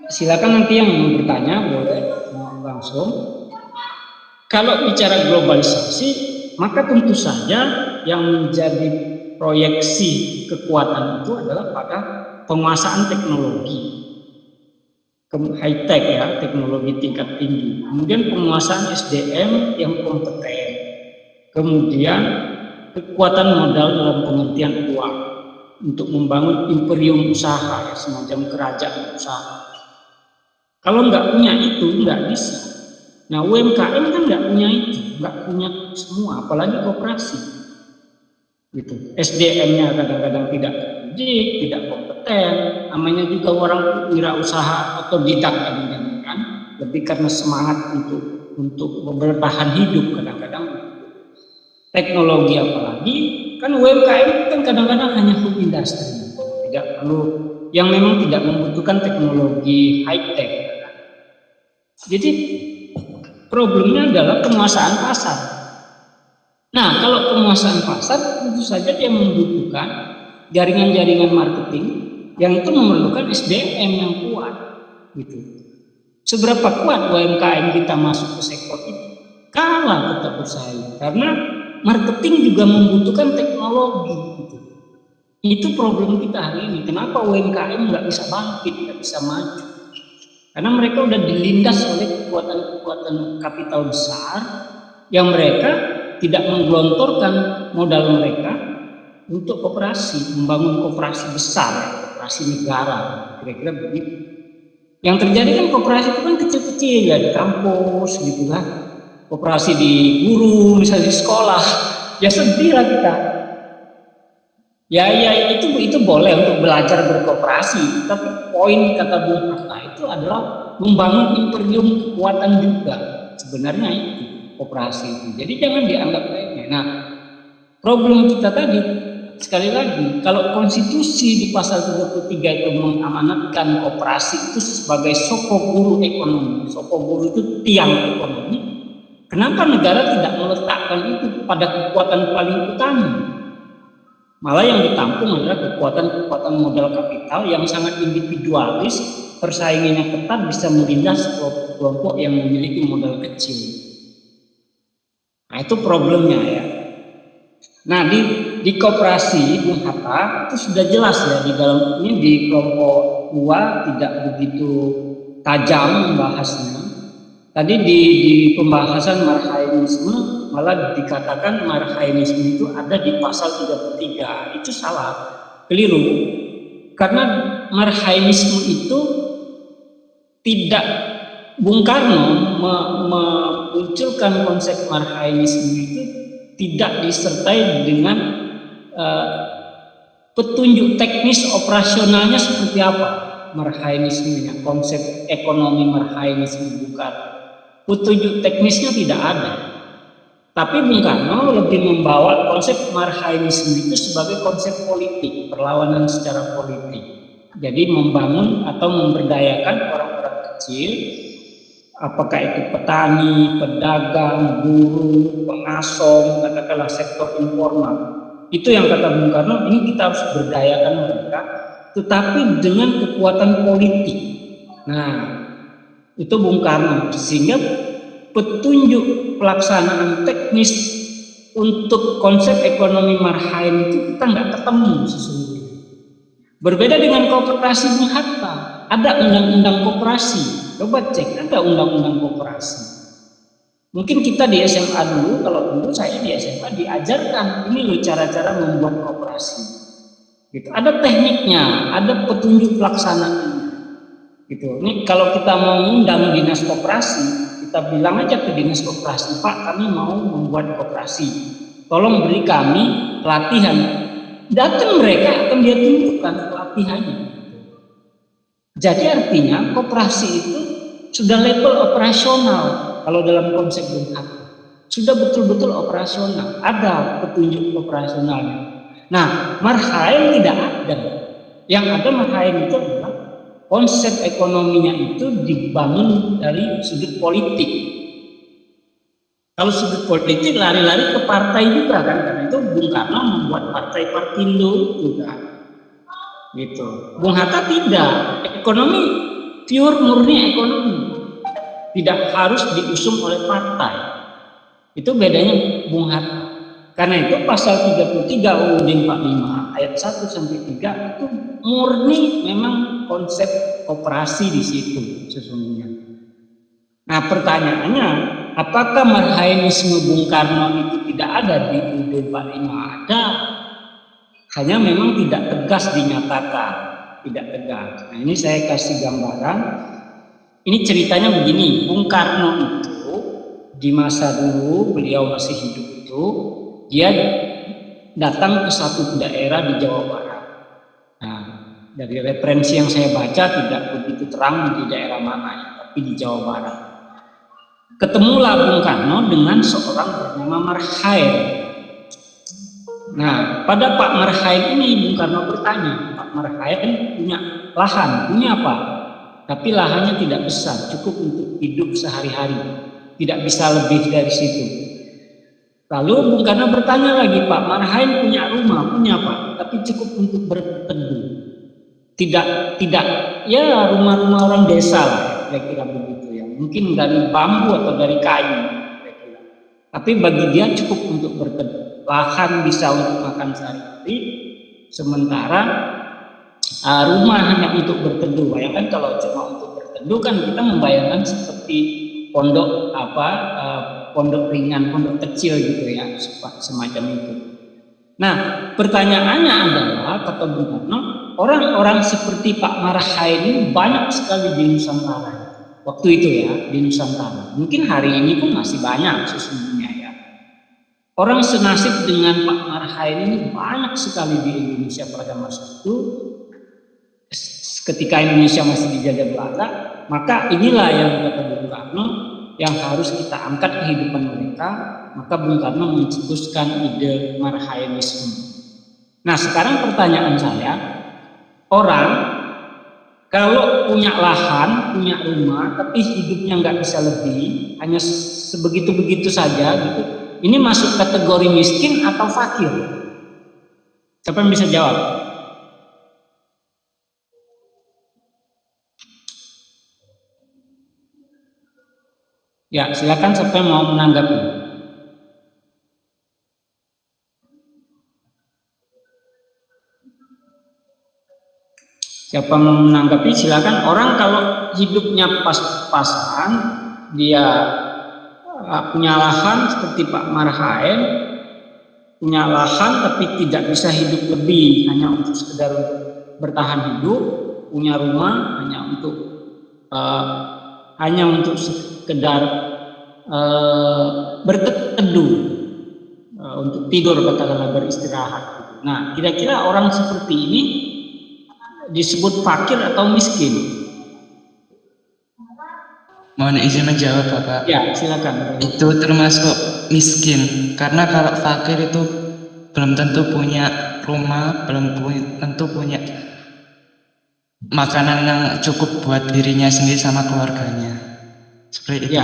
Silakan nanti yang mau bertanya boleh langsung. Kalau bicara globalisasi, maka tentu saja yang menjadi proyeksi kekuatan itu adalah pada penguasaan teknologi, high tech ya, teknologi tingkat tinggi. Kemudian penguasaan SDM yang kompeten. Kemudian kekuatan modal dalam pengertian uang untuk membangun imperium usaha, ya, semacam kerajaan usaha. Kalau nggak punya itu nggak bisa. Nah, UMKM kan nggak punya itu, nggak punya semua, apalagi koperasi. Gitu. SDM-nya kadang-kadang tidak terdidik, tidak kompeten. Namanya juga orang wirausaha atau didak kadang-kadang kan, lebih karena semangat untuk bertahan hidup kadang-kadang. Teknologi apalagi kan UMKM kan kadang-kadang hanya food industry, tidak perlu yang memang tidak membutuhkan teknologi high tech. Jadi problemnya adalah penguasaan pasar. Nah, kalau penguasaan pasar tentu saja dia membutuhkan jaringan-jaringan marketing yang itu memerlukan SDM yang kuat, gitu. Seberapa kuat UMKM kita masuk ke sektor itu? Kalah tetap bersaing karena marketing juga membutuhkan teknologi, gitu. Itu problem kita hari ini. Kenapa UMKM nggak bisa bangkit, nggak bisa maju? Karena mereka udah dilindas oleh kekuatan-kekuatan kapital besar yang mereka tidak menggelontorkan modal mereka untuk koperasi, membangun koperasi besar, koperasi negara, kira-kira begitu. Yang terjadi kan koperasi itu kan kecil-kecil ya di kampus gitu kan, koperasi di guru misalnya di sekolah, ya sedih lah kita. Ya itu boleh untuk belajar berkooperasi, tapi poin kata Bung Hatta itu adalah membangun imperium kekuatan juga sebenarnya itu koperasi itu. Jadi jangan dianggap remeh. Nah, problem kita tadi sekali lagi kalau konstitusi di pasal 33 itu mengamanatkan koperasi itu sebagai sokoguru ekonomi, sokoguru itu tiang ekonomi, kenapa negara tidak meletakkan itu pada kekuatan paling utama? Malah yang ditampung adalah kekuatan-kekuatan modal kapital yang sangat individualis, persaingannya ketat, bisa melindas kelompok yang memiliki modal kecil. Nah, itu problemnya ya. Nah, di koperasi Bung Hatta itu sudah jelas ya di dalam ini di kelompok 2 tidak begitu tajam membahasnya. Tadi di pembahasan marxisme malah dikatakan marxisme itu ada di pasal 33. Itu salah, keliru. Karena marxisme itu tidak, Bung Karno memunculkan konsep marxisme itu tidak disertai dengan petunjuk teknis operasionalnya seperti apa marxismenya, konsep ekonomi marxisme Bung Karno. Petunjuk teknisnya tidak ada. Tapi Bung Karno lebih membawa konsep marxisme itu sebagai konsep politik, perlawanan secara politik. Jadi membangun atau memberdayakan orang-orang kecil, apakah itu petani, pedagang, guru, pengasong, katakanlah sektor informal. Itu yang kata Bung Karno, ini kita harus berdayakan mereka, tetapi dengan kekuatan politik. Nah, itu Bung Karno, sehingga petunjuk pelaksanaan teknis untuk konsep ekonomi marxisme itu kita nggak ketemu sesungguhnya. Berbeda dengan koperasi Bung Hatta, ada undang-undang koperasi. Coba cek, ada undang-undang koperasi. Mungkin kita di SMA dulu, kalau dulu saya di SMA diajarkan ini loh cara-cara membuat koperasi. Gitu. Ada tekniknya, ada petunjuk pelaksanaannya. Gitu. Ini kalau kita mau mengundang dinas koperasi, kita bilang aja ke dinas koperasi, Pak, kami mau membuat koperasi, tolong beri kami pelatihan. Datang mereka akan dia tunjukkan pelatihannya. Jadi artinya koperasi itu sudah level operasional kalau dalam konsep Bung Hatta. Sudah betul-betul operasional, ada petunjuk operasionalnya. Nah, marxisme tidak ada. Yang ada marxisme itu adalah konsep ekonominya itu dibangun dari sudut politik. Kalau sudut politik lari-lari ke partai juga kan, karena itu Bung Karno membuat partai Partindo itu kan, gitu. Bung Hatta tidak, ekonomi pure murni ekonomi, tidak harus diusung oleh partai. Itu bedanya Bung Hatta. Karena itu pasal 33 UUD 45 ayat 1 sampai 3 itu murni memang konsep koperasi di situ sesungguhnya. Nah, pertanyaannya, apakah marhainisme Bung Karno itu tidak ada di UUD 45? Ada. Hanya memang tidak tegas dinyatakan, tidak tegas. Nah, ini saya kasih gambaran. Ini ceritanya begini, Bung Karno itu di masa dulu beliau masih hidup itu, dia datang ke satu daerah di Jawa Barat. Nah, dari referensi yang saya baca tidak begitu terang di daerah mana ya, tapi di Jawa Barat. Ketemulah Bung Karno dengan seorang bernama Marhain. Nah, pada Pak Marhain ini Bung Karno bertanya, Pak Marhain punya lahan, punya apa? Tapi lahannya tidak besar, cukup untuk hidup sehari-hari, tidak bisa lebih dari situ. Lalu Bung Karno bertanya lagi, Pak Marhain punya rumah, punya apa? Tapi cukup untuk berteduh. Tidak ya rumah-rumah orang desa lah, kira-kira begitu ya. Mungkin dari bambu atau dari kayu, kira-kira. Tapi bagi dia cukup untuk berteduh. Lahan bisa untuk makan sehari-hari, sementara rumah hanya untuk berteduh. Bayangkan kalau cuma untuk berteduh kan kita membayangkan seperti pondok pondok ringan, pondok kecil gitu ya, semacam itu. Nah, pertanyaannya adalah, kata Bung Karno, orang-orang seperti Pak Marhain ini banyak sekali di Nusantara. Waktu itu ya, di Nusantara. Mungkin hari ini pun masih banyak sesungguhnya ya. Orang senasib dengan Pak Marhain ini banyak sekali di Indonesia pada masa itu. Ketika Indonesia masih dijajah Belanda, maka inilah yang kata Bung Karno yang harus kita angkat kehidupan mereka. Maka Bung Karno mencetuskan ide Marhainisme. Nah, sekarang pertanyaan saya, orang kalau punya lahan, punya rumah, tapi hidupnya nggak bisa lebih, hanya sebegitu-begitu saja gitu, ini masuk kategori miskin atau fakir? Siapa yang bisa jawab? Ya, silakan siapa yang mau menanggapi. Siapa mau menanggapi silakan. Orang kalau hidupnya pas-pasan, dia punya lahan seperti Pak Marhain, punya lahan tapi tidak bisa hidup lebih, hanya untuk sekedar untuk bertahan hidup, punya rumah hanya untuk sekedar berteduh, untuk tidur, katakanlah beristirahat. Nah, kira-kira orang seperti ini disebut fakir atau miskin? Mohon izin menjawab, Bapak. Ya, silakan. Itu termasuk miskin, karena kalau fakir itu belum tentu punya rumah, belum tentu punya makanan yang cukup buat dirinya sendiri sama keluarganya. Seperti itu.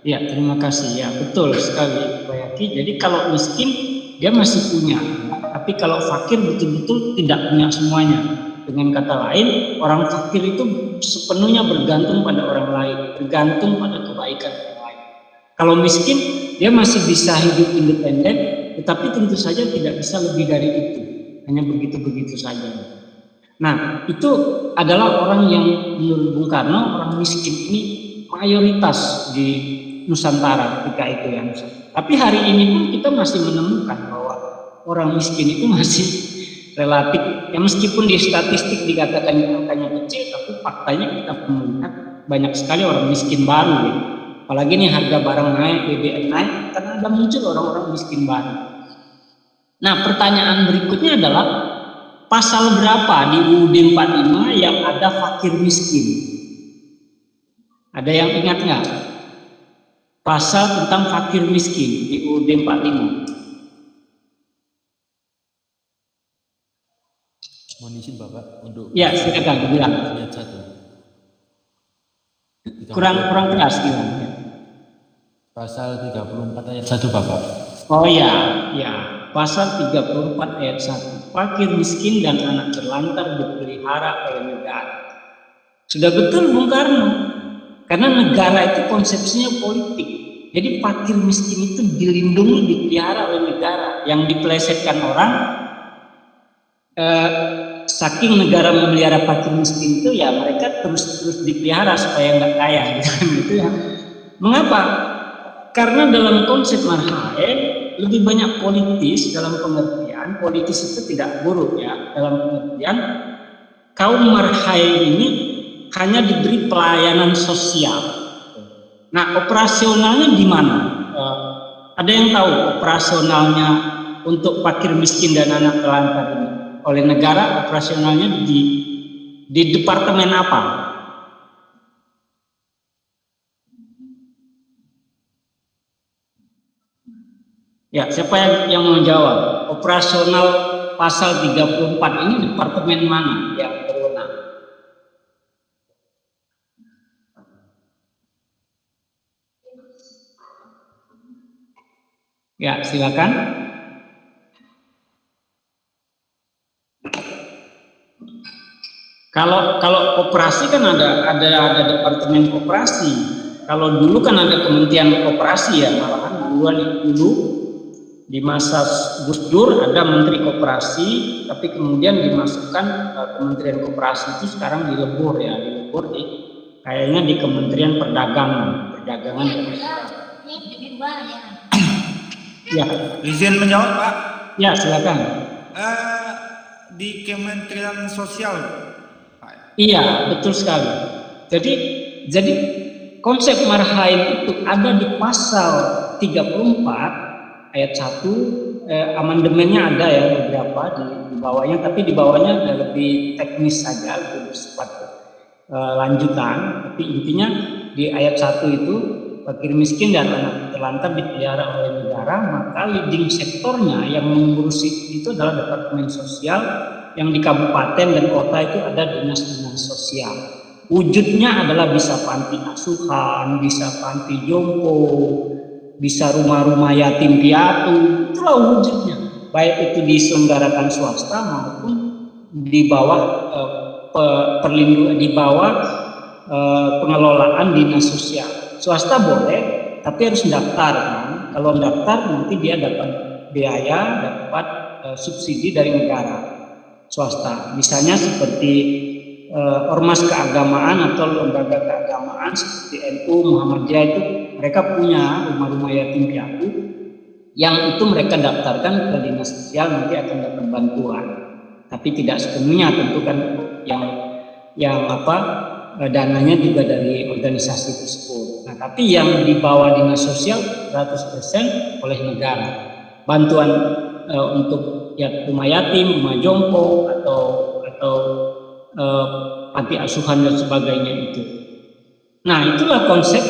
Ya, terima kasih. Ya, betul sekali, Pak Yaki. Jadi kalau miskin dia masih punya, tapi kalau fakir betul-betul tidak punya semuanya. Dengan kata lain, orang fakir itu sepenuhnya bergantung pada orang lain, bergantung pada kebaikan orang lain. Kalau miskin, dia masih bisa hidup independen, tetapi tentu saja tidak bisa lebih dari itu, hanya begitu-begitu saja. Nah, itu adalah orang yang menurut Bung Karno, orang miskin ini mayoritas di Nusantara ketika itu ya. Tapi hari ini pun kita masih menemukan bahwa orang miskin itu masih relatif, ya meskipun di statistik dikatakan angkanya kecil, tapi faktanya kita melihat banyak sekali orang miskin baru ya. Apalagi nih harga barang naik, BBM naik, karena ada muncul orang-orang miskin baru. Nah, pertanyaan berikutnya adalah pasal berapa di UUD 45 yang ada fakir miskin? Ada yang ingat nggak? Pasal tentang fakir miskin di UUD 45. Mohon izin Bapak untuk ya silakan bilang. Ayat 1. Kurang keras bilang. Pasal 34 ayat 1 Bapak. Oh ya. Pasal 34 ayat 1. Fakir miskin dan anak terlantar dipelihara oleh negara. Sudah betul Bung Karno. Karena negara itu konsepsinya politik. Jadi fakir miskin itu dilindungi, dipelihara oleh negara. Yang dipelesetkan orang, saking negara memelihara fakir miskin itu, ya mereka terus dipelihara supaya nggak kaya. Gitu ya. Mengapa? Karena dalam konsep Marhaen lebih banyak politis, dalam pengertian politis itu tidak buruk ya, dalam pengertian kaum Marhaen ini hanya diberi pelayanan sosial. Nah, operasionalnya di mana? Ada yang tahu operasionalnya untuk fakir miskin dan anak terlantar ini oleh negara? Operasionalnya di departemen apa? Ya, siapa yang mau jawab? Operasional pasal 34 ini departemen mana yang berwenang? Ya, silakan. Kalau koperasi kan ada departemen koperasi. Kalau dulu kan ada Kementerian Koperasi ya, malahan dulu di masa Gus Dur ada Menteri Koperasi, tapi kemudian dimasukkan Kementerian Koperasi itu sekarang dilebur di kayaknya di Kementerian Perdagangan dan Usaha. Ya, Izin menjawab Pak. Ya, silakan. Di Kementerian Sosial Pak. Iya, betul sekali. Jadi konsep Marhaen itu ada di pasal 34 ayat 1, amandemennya ada ya beberapa di bawahnya, tapi di bawahnya ada lebih teknis saja, lebih bersifat lanjutan. Tapi intinya di ayat 1 itu fakir miskin dan anak terlantar dipelihara oleh negara, maka leading sektornya yang mengurusi itu adalah Departemen Sosial, yang di kabupaten dan kota itu ada dinas-dinas sosial. Wujudnya adalah bisa panti asuhan, bisa panti jompo, bisa rumah-rumah yatim piatu, itulah wujudnya. Baik itu diselenggarakan swasta maupun di bawah perlindungan, di bawah pengelolaan dinas sosial. Swasta boleh, tapi harus daftar kan. Kalau daftar nanti dia dapat biaya, dapat subsidi dari negara. Swasta, misalnya seperti ormas keagamaan atau lembaga keagamaan seperti NU, Muhammadiyah, itu mereka punya rumah-rumah yatim piatu yang itu mereka daftarkan ke dinas sosial, nanti akan dapat bantuan. Tapi tidak sepenuhnya, tentu kan yang dananya juga dari organisasi tersebut. Nah, tapi yang di bawah dinas sosial 100% oleh negara. Bantuan untuk rumah yatim, rumah jompo atau panti asuhan dan sebagainya itu. Nah, itulah konsep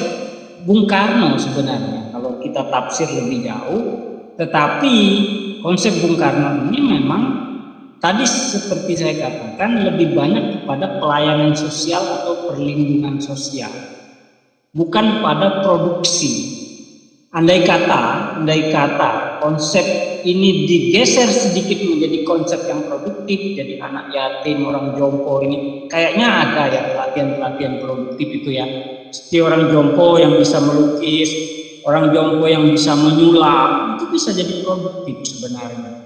Bung Karno sebenarnya kalau kita tafsir lebih jauh. Tetapi konsep Bung Karno ini memang tadi seperti saya katakan lebih banyak kepada pelayanan sosial atau perlindungan sosial, bukan pada produksi. Andai kata konsep ini digeser sedikit menjadi konsep yang produktif, jadi anak yatim, orang jompo ini kayaknya ada ya pelatihan produktif itu ya. Seperti orang jompo yang bisa melukis, orang jompo yang bisa menyulap, itu bisa jadi produktif sebenarnya.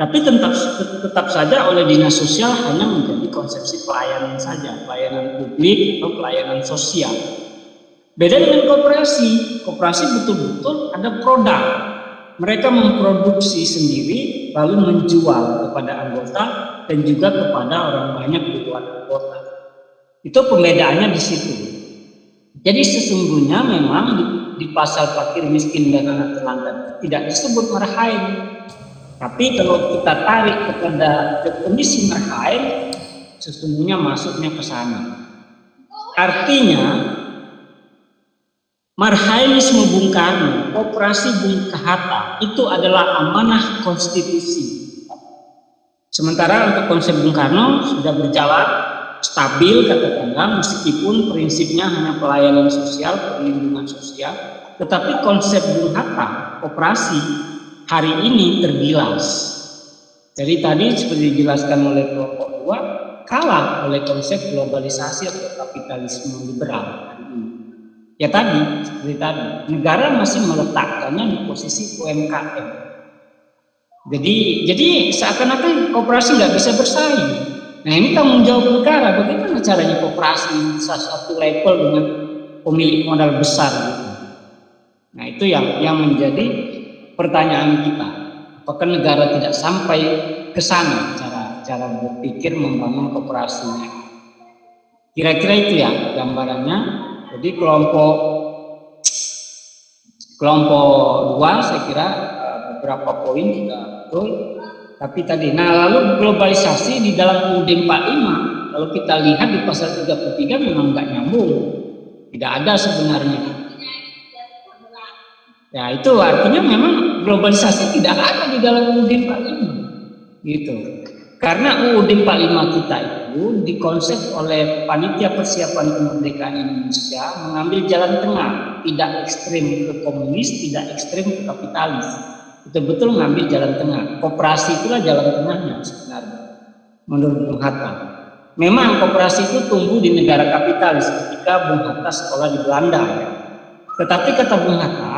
Tapi tetap saja oleh dinas sosial hanya menjadi konsepsi pelayanan saja, pelayanan publik atau pelayanan sosial. Beda dengan koperasi. Koperasi betul-betul ada produk. Mereka memproduksi sendiri lalu menjual kepada anggota dan juga kepada orang banyak di luar anggota. Itu pembedaannya di situ. Jadi sesungguhnya memang di pasal fakir miskin dan anak terlantar tidak disebut Marhaen. Tapi kalau kita tarik kepada definisi Marhaen, sesungguhnya masuknya ke sana. Artinya Marhaenisme Bung Karno, Koperasi Bung Hatta itu adalah amanah konstitusi. Sementara untuk konsep Bung Karno sudah berjalan stabil katakanlah, meskipun prinsipnya hanya pelayanan sosial, perlindungan sosial, tetapi konsep Bung Hatta, Koperasi hari ini tergilas. Jadi tadi seperti dijelaskan oleh kelompok 2, kalah oleh konsep globalisasi atau kapitalisme liberal hari ini. Ya tadi, seperti tadi, negara masih meletakkannya di posisi UMKM. Jadi seakan-akan koperasi nggak bisa bersaing. Nah ini tanggung jawab negara, bagaimana caranya koperasi bisa satu level dengan pemilik modal besar gitu. Nah itu yang menjadi pertanyaan kita. Apakah negara tidak sampai ke sana cara berpikir membangun koperasinya? Kira-kira itu ya gambarannya. Jadi kelompok dua saya kira beberapa poin sudah betul. Tapi tadi, nah lalu globalisasi di dalam UUD 45 kalau kita lihat di pasal 33 memang nggak nyambung, tidak ada sebenarnya. Ya itu artinya memang globalisasi tidak ada di dalam UUD 45 gitu. Karena UUD 45 kita itu dikonsep oleh Panitia Persiapan Kemerdekaan Indonesia mengambil jalan tengah, tidak ekstrem ke komunis, tidak ekstrem ke kapitalis. Betul-betul mengambil jalan tengah. Koperasi itulah jalan tengahnya sebenarnya menurut Bung Hatta. Memang koperasi itu tumbuh di negara kapitalis ketika Bung Hatta sekolah di Belanda. Tetapi kata Bung Hatta,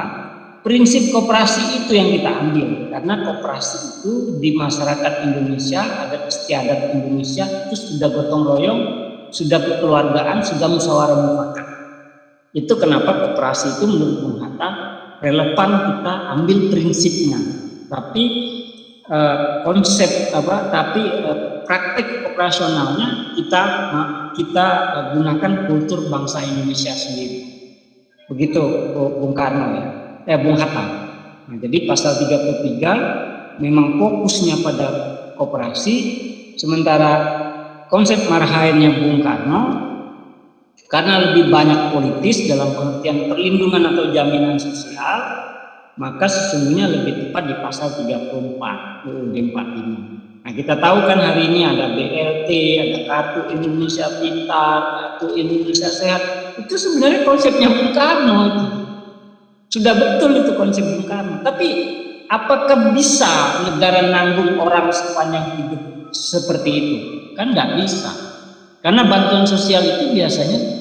prinsip koperasi itu yang kita ambil, karena koperasi itu di masyarakat Indonesia, adat istiadat Indonesia itu sudah gotong royong, sudah kekeluargaan, sudah musyawarah mufakat. Itu kenapa koperasi itu menurut Bung Hatta relevan kita ambil prinsipnya, tapi praktek operasionalnya kita gunakan kultur bangsa Indonesia sendiri. Begitu Bung Karno ya. Bung Hatta. Nah, jadi pasal 33 memang fokusnya pada koperasi, sementara konsep marhaennya Bung Karno karena lebih banyak politis dalam pengertian perlindungan atau jaminan sosial, maka sesungguhnya lebih tepat di pasal 34 UUD 45. Nah, kita tahu kan hari ini ada BLT, ada Kartu Indonesia Pintar, Kartu Indonesia Sehat. Itu sebenarnya konsepnya Bung Karno itu. Sudah betul itu konsep Bung Karno. Tapi apakah bisa negara nanggung orang sepanjang hidup seperti itu? Kan nggak bisa. Karena bantuan sosial itu biasanya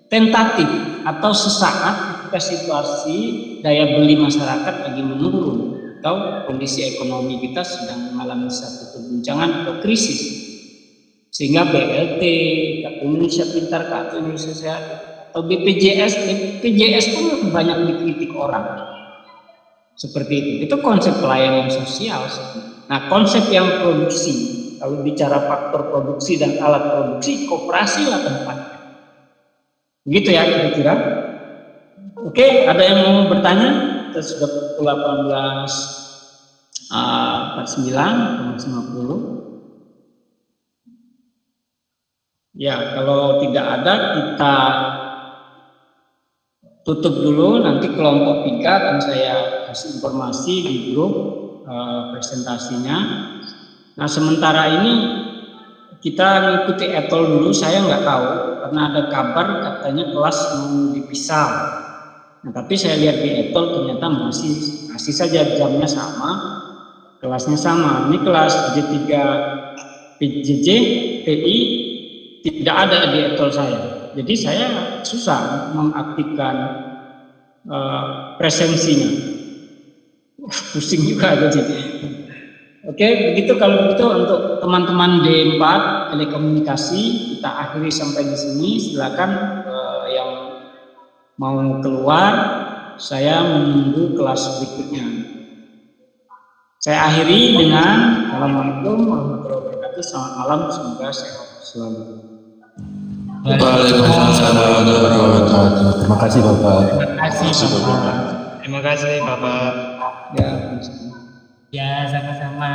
tentatif atau sesaat ketika situasi daya beli masyarakat lagi menurun atau kondisi ekonomi kita sedang mengalami satu keguncangan atau krisis, sehingga BLT, Kartu Indonesia Pintar, Kartu Indonesia Sehat atau BPJS pun banyak dikritik orang seperti itu konsep pelayanan sosial. Nah konsep yang produksi, kalau bicara faktor produksi dan alat produksi, koperasi lah tempatnya. Begitu ya kira-kira. Oke, ada yang mau bertanya? Kita sudah pukul 18.49, 50. Ya, kalau tidak ada kita tutup dulu. Nanti kelompok 3 akan saya kasih informasi di grup presentasinya. Nah, sementara ini kita mengikuti etol dulu. Saya nggak tahu karena ada kabar katanya kelas mau dipisah. Nah, tapi saya lihat di etol ternyata masih saja jamnya sama, kelasnya sama. Ini kelas J3 PJJ PI tidak ada di etol saya. Jadi saya susah mengaktifkan presensinya. Pusing juga jadi. Oke, begitu kalau begitu untuk teman-teman D4 telekomunikasi kita akhiri sampai di sini. Silakan yang mau keluar, saya menunggu kelas berikutnya. Saya akhiri dengan Assalamualaikum warahmatullahi wabarakatuh. Selamat malam, semoga sehat selalu. Waalaikumsalam warahmatullahi wabarakatuh. Terima kasih Bapak. Terima kasih Bapak. Ya, sama-sama.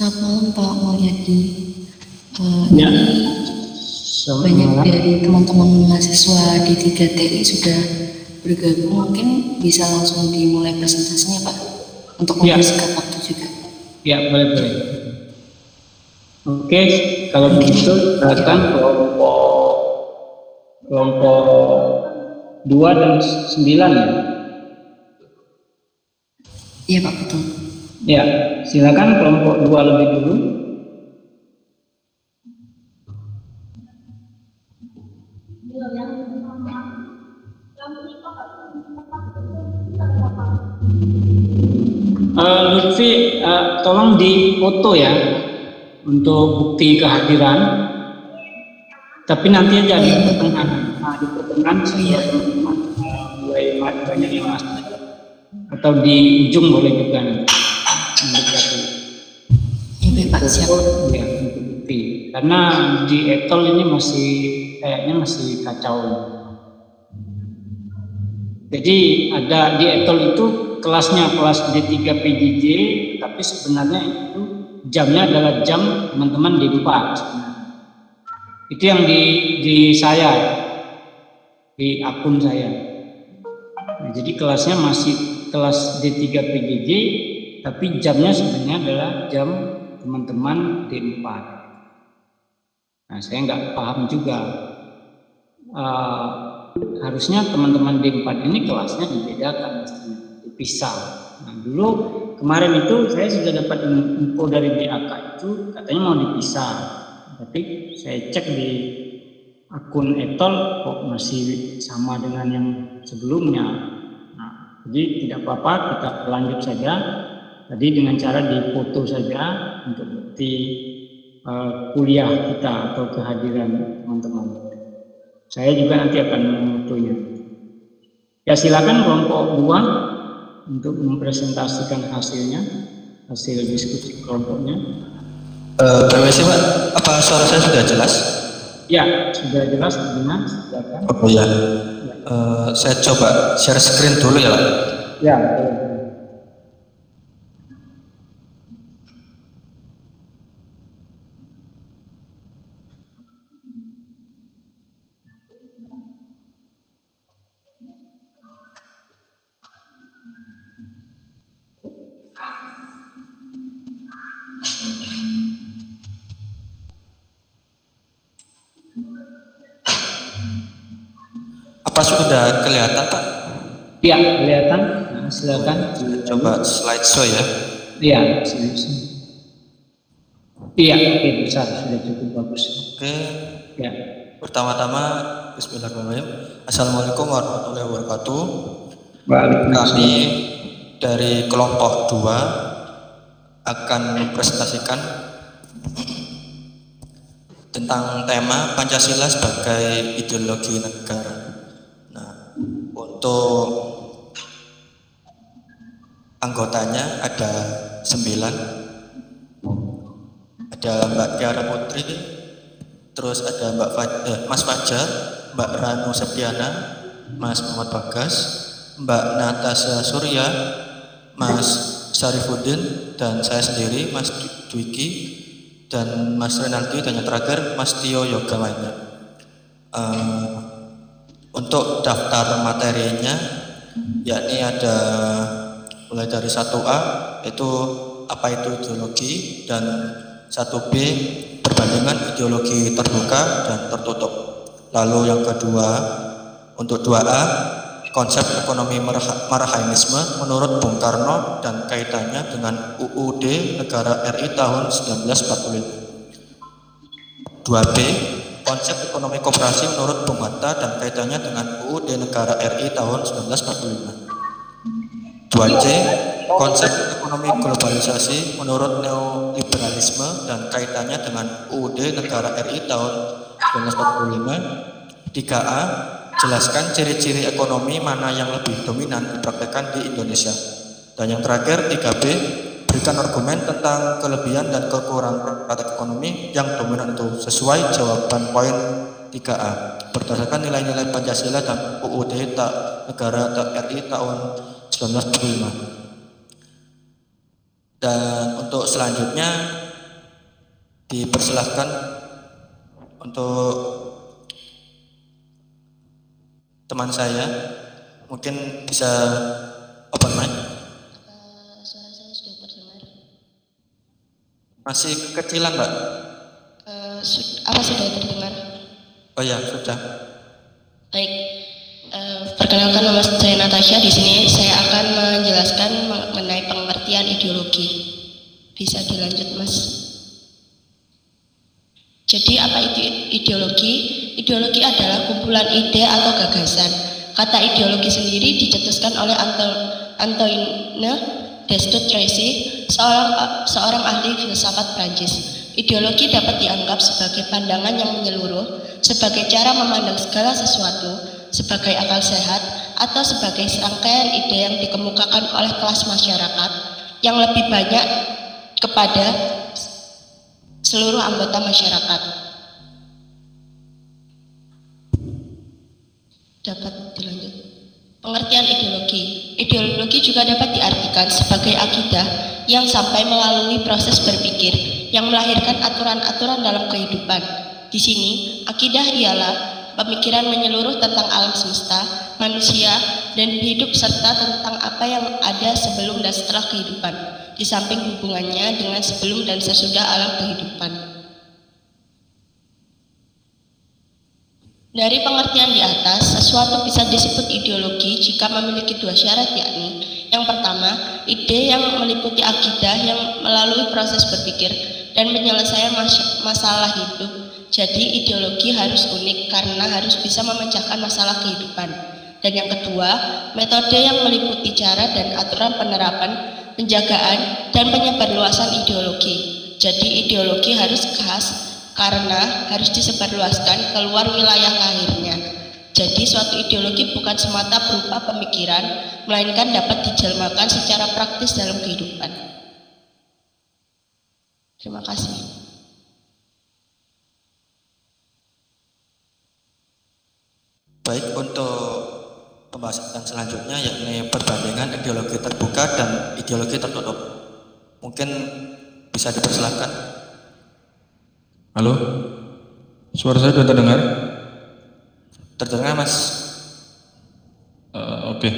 Selamat malam Pak Mulyadi. Ya. Banyak dari teman-teman mahasiswa di 3TI sudah bergabung, mungkin bisa langsung dimulai presentasinya Pak, untuk Ya. mempersingkat waktu juga. Ya, boleh. Oke, kalau begitu silakan kelompok 2 dan 9 ya. Iya Pak, betul. Ya, silakan kelompok 2 lebih dulu. Lutfi, tolong dipoto ya untuk bukti kehadiran. Tapi nanti aja di pertengahan. Di pertengahan supaya teman-teman mulai banyak yang masuk. Atau di ujung boleh juga nih. Ya baik Pak, siap. Ya, untuk bukti. Karena di etol ini kayaknya masih kacau. Jadi ada di etol itu kelasnya kelas D3 PJJ, tapi sebenarnya itu jamnya adalah jam teman-teman D4 sebenarnya. Itu yang di saya, di akun saya. Nah, jadi kelasnya masih kelas D3 PJJ, tapi jamnya sebenarnya adalah jam teman-teman D4. Nah, saya nggak paham juga. Harusnya teman-teman D4 ini kelasnya dibedakan, mestinya dipisah. Nah, dulu kemarin itu saya sudah dapat info dari BAK itu katanya mau dipisah, tapi saya cek di akun etol kok masih sama dengan yang sebelumnya. Nah, jadi tidak apa-apa, kita lanjut saja tadi dengan cara dipoto saja untuk bukti kuliah kita atau kehadiran teman-teman. Saya juga nanti akan memotonya. Ya, silakan kelompok 2 untuk mempresentasikan hasil diskusi kelompoknya. Permisi Pak, apa suara saya sudah jelas? Ya, sudah jelas. Dengan silakan. Oh ya. Saya coba share screen dulu ya Pak. Ya, boleh. Apa sudah kelihatan Pak? Ya, kelihatan. Nah, silakan. Coba slideshow ya. Iya, iya, oke, besar, sudah cukup bagus. Oke. Ya. Pertama-tama, Bismillahirrahmanirrahim. Assalamualaikum warahmatullahi wabarakatuh. Kami dari kelompok 2 akan mempresentasikan tentang tema Pancasila sebagai ideologi negara. Nah, untuk anggotanya ada 9. Ada Mbak Tiara Putri, terus ada Mas Fajar, Mbak Ranu Septiana, Mas Muhammad Bagas, Mbak Natasha Surya, Mas Syarifuddin, dan saya sendiri, Mas Dwiki, dan Mas Renaldi, dan yang terakhir Mas Tio Yoga Mainnya. Untuk daftar materinya, yakni ada mulai dari 1A, yaitu apa itu ideologi, dan 1B perbandingan ideologi terbuka dan tertutup. Lalu yang kedua, untuk 2A, konsep ekonomi marhainisme menurut Bung Karno dan kaitannya dengan UUD Negara RI tahun 1945. 2B, konsep ekonomi koperasi menurut Bung Hatta dan kaitannya dengan UUD Negara RI tahun 1945. 2C, konsep ekonomi globalisasi menurut neoliberalisme dan kaitannya dengan UUD Negara RI tahun 1945. 3A, jelaskan ciri-ciri ekonomi mana yang lebih dominan dipraktekkan di Indonesia. Dan yang terakhir 3B, berikan argumen tentang kelebihan dan kekurangan praktek ekonomi yang dominan itu sesuai jawaban poin 3A berdasarkan nilai-nilai Pancasila dan UUD Negara RI tahun 1945. Dan untuk selanjutnya Dipersilahkan untuk teman saya, mungkin bisa open mic. Suara saya sudah terdengar? Masih kecilan, Mbak? Apa sudah terdengar? Oh ya, sudah. Baik, perkenalkan nama saya Natasha. Di sini saya akan menjelaskan mengenai pengertian ideologi. Bisa dilanjut, Mas. Jadi apa itu ideologi? Ideologi adalah kumpulan ide atau gagasan. Kata ideologi sendiri dicetuskan oleh Antoine Destutt-Tracy, seorang ahli filsafat Prancis. Ideologi dapat dianggap sebagai pandangan yang menyeluruh, sebagai cara memandang segala sesuatu, sebagai akal sehat, atau sebagai serangkaian ide yang dikemukakan oleh kelas masyarakat yang lebih banyak kepada seluruh anggota masyarakat. Dapat dilanjut. Pengertian ideologi. Ideologi juga dapat diartikan sebagai akidah yang sampai melalui proses berpikir yang melahirkan aturan-aturan dalam kehidupan. Di sini, akidah ialah pemikiran menyeluruh tentang alam semesta, manusia, dan hidup serta tentang apa yang ada sebelum dan setelah kehidupan, di samping hubungannya dengan sebelum dan sesudah alam kehidupan. Dari pengertian di atas, sesuatu bisa disebut ideologi jika memiliki dua syarat, yakni yang pertama, ide yang meliputi akidah yang melalui proses berpikir dan penyelesaian masalah hidup. Jadi ideologi harus unik karena harus bisa memecahkan masalah kehidupan. Dan yang kedua, metode yang meliputi cara dan aturan penerapan, penjagaan, dan penyebarluasan ideologi. Jadi ideologi harus khas karena harus disebarluaskan keluar wilayah lahirnya. Jadi suatu ideologi bukan semata berupa pemikiran, melainkan dapat dijelmakan secara praktis dalam kehidupan. Terima kasih. Baik, untuk pembahasan selanjutnya yakni perbandingan ideologi terbuka dan ideologi tertutup. Mungkin bisa dipersilahkan. Halo, suara saya sudah terdengar? Terdengar, Mas? Oke.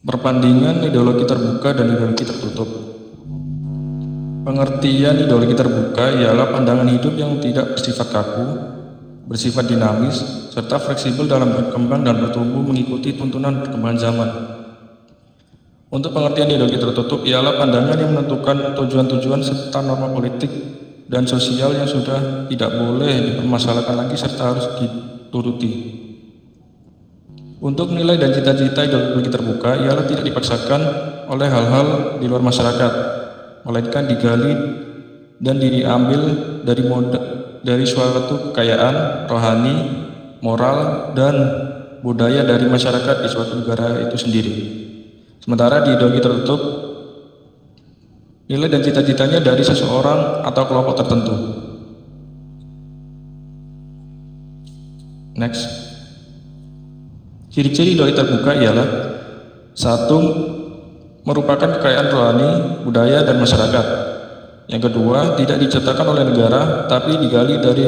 Perbandingan ideologi terbuka dan ideologi tertutup. Pengertian ideologi terbuka ialah pandangan hidup yang tidak bersifat kaku, bersifat dinamis, serta fleksibel dalam berkembang dan bertumbuh mengikuti tuntunan perkembangan zaman. Untuk pengertian ideologi tertutup ialah pandangan yang menentukan tujuan-tujuan serta norma politik dan sosial yang sudah tidak boleh dipermasalahkan lagi serta harus dituruti. Untuk nilai dan cita-cita ideologi terbuka ialah tidak dipaksakan oleh hal-hal di luar masyarakat, melainkan digali dan diambil dari suatu kekayaan rohani, moral, dan budaya dari masyarakat di suatu negara itu sendiri. Sementara di ideologi tertutup, nilai dan cita-citanya dari seseorang atau kelompok tertentu. Next. Ciri-ciri ideologi terbuka ialah 1. Merupakan kekayaan rohani, budaya, dan masyarakat. Yang kedua, tidak diciptakan oleh negara, tapi digali dari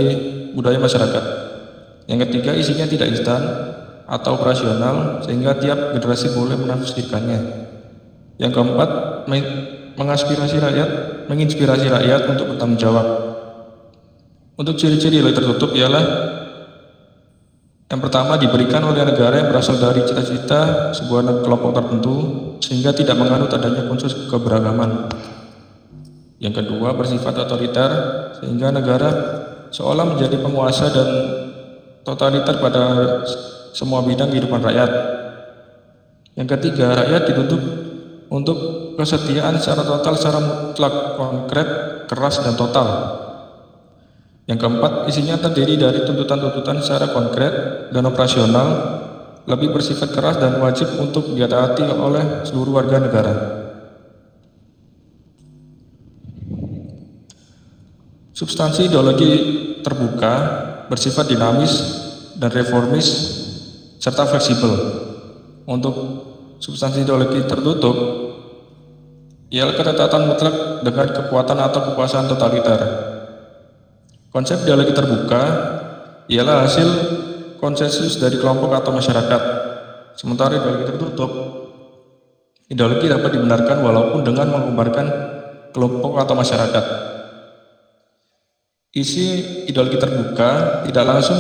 budaya masyarakat. Yang ketiga, isinya tidak instan atau operasional, sehingga tiap generasi boleh menafsirkannya. Yang keempat, menginspirasi rakyat untuk bertanggung jawab. Untuk ciri-ciri ideologi tertutup ialah yang pertama, diberikan oleh negara yang berasal dari cita-cita sebuah kelompok tertentu sehingga tidak menganut adanya unsur keberagaman. Yang kedua, bersifat otoriter sehingga negara seolah menjadi penguasa dan totaliter pada semua bidang kehidupan rakyat. Yang ketiga, rakyat dituntut untuk kesetiaan secara total, secara mutlak, konkret, keras, dan total. Yang keempat, isinya terdiri dari tuntutan-tuntutan secara konkret dan operasional, lebih bersifat keras dan wajib untuk ditaati oleh seluruh warga negara. Substansi ideologi terbuka bersifat dinamis dan reformis serta fleksibel. Untuk substansi ideologi tertutup ialah ketetapan mutlak dengan kekuatan atau kekuasaan totaliter. Konsep ideologi terbuka ialah hasil konsensus dari kelompok atau masyarakat. Sementara ideologi tertutup, ideologi dapat dibenarkan walaupun dengan mengumbarkan kelompok atau masyarakat. Isi ideologi terbuka tidak langsung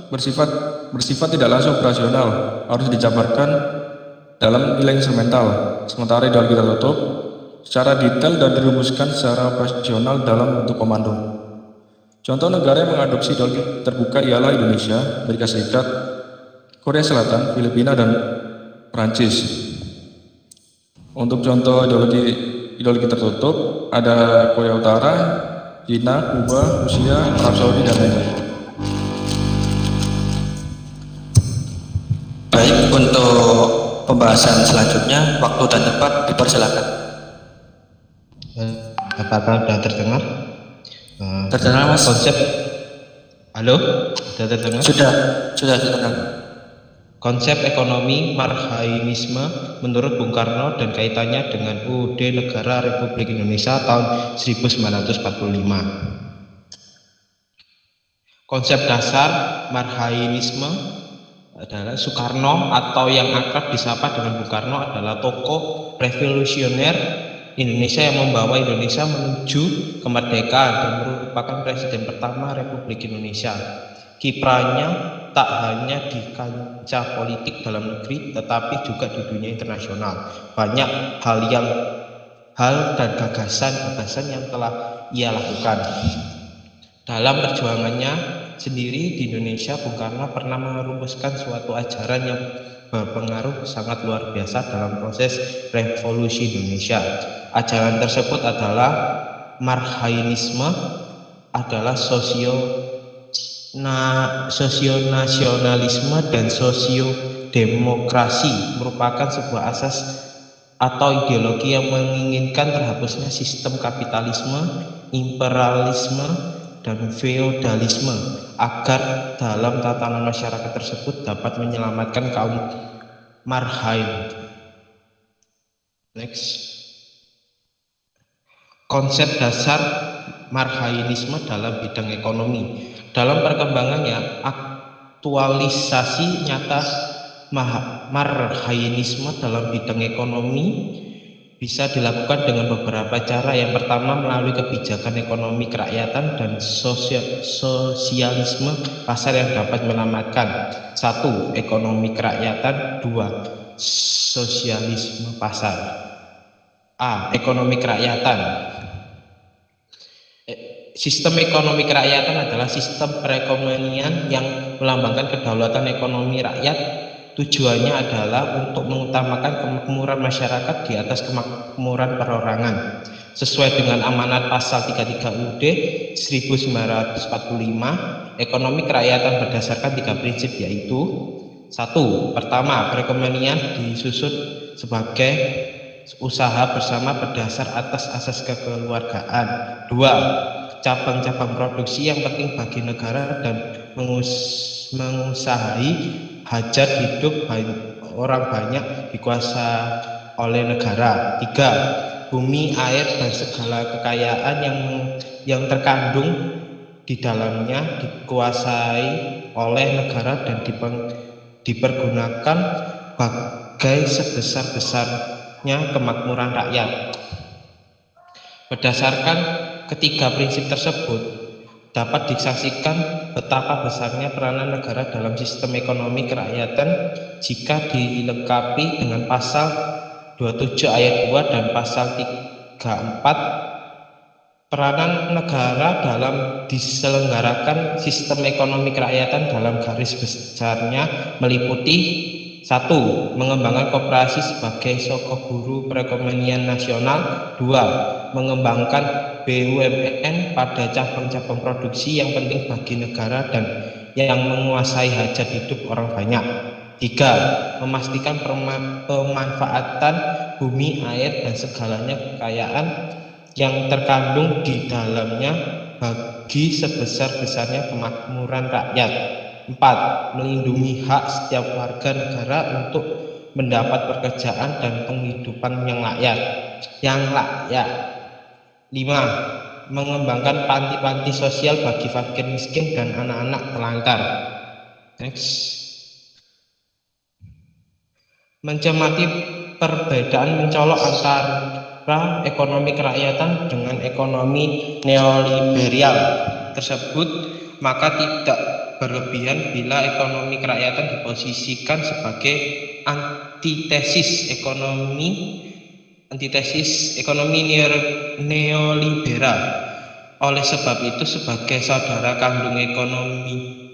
bersifat tidak langsung operasional, harus dijabarkan dalam nilai instrumental. Sementara ideologi tertutup secara detail dan dirumuskan secara operasional dalam bentuk komando. Contoh negara yang mengadopsi ideologi terbuka ialah Indonesia, Amerika Serikat, Korea Selatan, Filipina, dan Prancis. Untuk contoh ideologi tertutup ada Korea Utara, China, Kuba, Rusia, Arab Saudi, dan lain-lain. Baik, untuk pembahasan selanjutnya waktu dan tempat dipersilakan. Apakah sudah terdengar? Terdengar, Mas? Konsep, halo, sudah terdengar? Sudah terdengar. Konsep ekonomi marxisme menurut Bung Karno dan kaitannya dengan UUD Negara Republik Indonesia tahun 1945. Konsep dasar marxisme adalah Soekarno atau yang akrab disapa dengan Bung Karno adalah tokoh revolusioner Indonesia yang membawa Indonesia menuju kemerdekaan dan merupakan presiden pertama Republik Indonesia. Kiprahnya tak hanya di kancah politik dalam negeri tetapi juga di dunia internasional. Banyak hal dan gagasan yang telah ia lakukan. Dalam perjuangannya sendiri di Indonesia, Bung Karno pernah merumuskan suatu ajaran yang berpengaruh sangat luar biasa dalam proses revolusi Indonesia. Ajaran tersebut adalah marxisme, adalah sosionasionalisme dan sosiodemokrasi, merupakan sebuah asas atau ideologi yang menginginkan terhapusnya sistem kapitalisme, imperialisme, dan feodalisme agar dalam tatanan masyarakat tersebut dapat menyelamatkan kaum marhain. Next. Konsep dasar marxisme dalam bidang ekonomi. Dalam perkembangannya, aktualisasi nyata marxisme dalam bidang ekonomi bisa dilakukan dengan beberapa cara. Yang pertama, melalui kebijakan ekonomi kerakyatan dan sosialisme pasar yang dapat menyelamatkan. 1. Ekonomi kerakyatan. 2. Sosialisme pasar. A. Ekonomi kerakyatan. Sistem ekonomi kerakyatan adalah sistem perekonomian yang melambangkan kedaulatan ekonomi rakyat. Tujuannya adalah untuk mengutamakan kemakmuran masyarakat di atas kemakmuran perorangan. Sesuai dengan amanat pasal 33 UUD 1945, ekonomi kerakyatan berdasarkan 3 prinsip, yaitu 1. Pertama, perekonomian disusun sebagai usaha bersama berdasar atas asas kekeluargaan. 2. Cabang-cabang produksi yang penting bagi negara dan mengusahai hajat hidup orang banyak dikuasai oleh negara. 3. Bumi, air, dan segala kekayaan yang terkandung di dalamnya dikuasai oleh negara dan dipergunakan bagai sebesar-besarnya kemakmuran rakyat. Berdasarkan ketiga prinsip tersebut, dapat disaksikan betapa besarnya peranan negara dalam sistem ekonomi kerakyatan jika dilengkapi dengan pasal 27 ayat 2 dan pasal 34. Peranan negara dalam diselenggarakan sistem ekonomi kerakyatan dalam garis besarnya meliputi 1. Mengembangkan koperasi sebagai soko guru perekonomian nasional. 2. Mengembangkan BUMN pada cabang-cabang produksi yang penting bagi negara dan yang menguasai hajat hidup orang banyak. 3. Memastikan pemanfaatan bumi, air, dan segalanya kekayaan yang terkandung di dalamnya bagi sebesar-besarnya kemakmuran rakyat. 4. Melindungi hak setiap warga negara untuk mendapat pekerjaan dan penghidupan yang layak. yang layak. 5. Mengembangkan panti-panti sosial bagi fakir miskin dan anak-anak terlantar. Next. Mencermati perbedaan mencolok antara ekonomi kerakyatan dengan ekonomi neoliberal tersebut, maka tidak berlebihan bila ekonomi kerakyatan diposisikan sebagai antitesis ekonomi neoliberal. Oleh sebab itu, sebagai saudara kandung ekonomi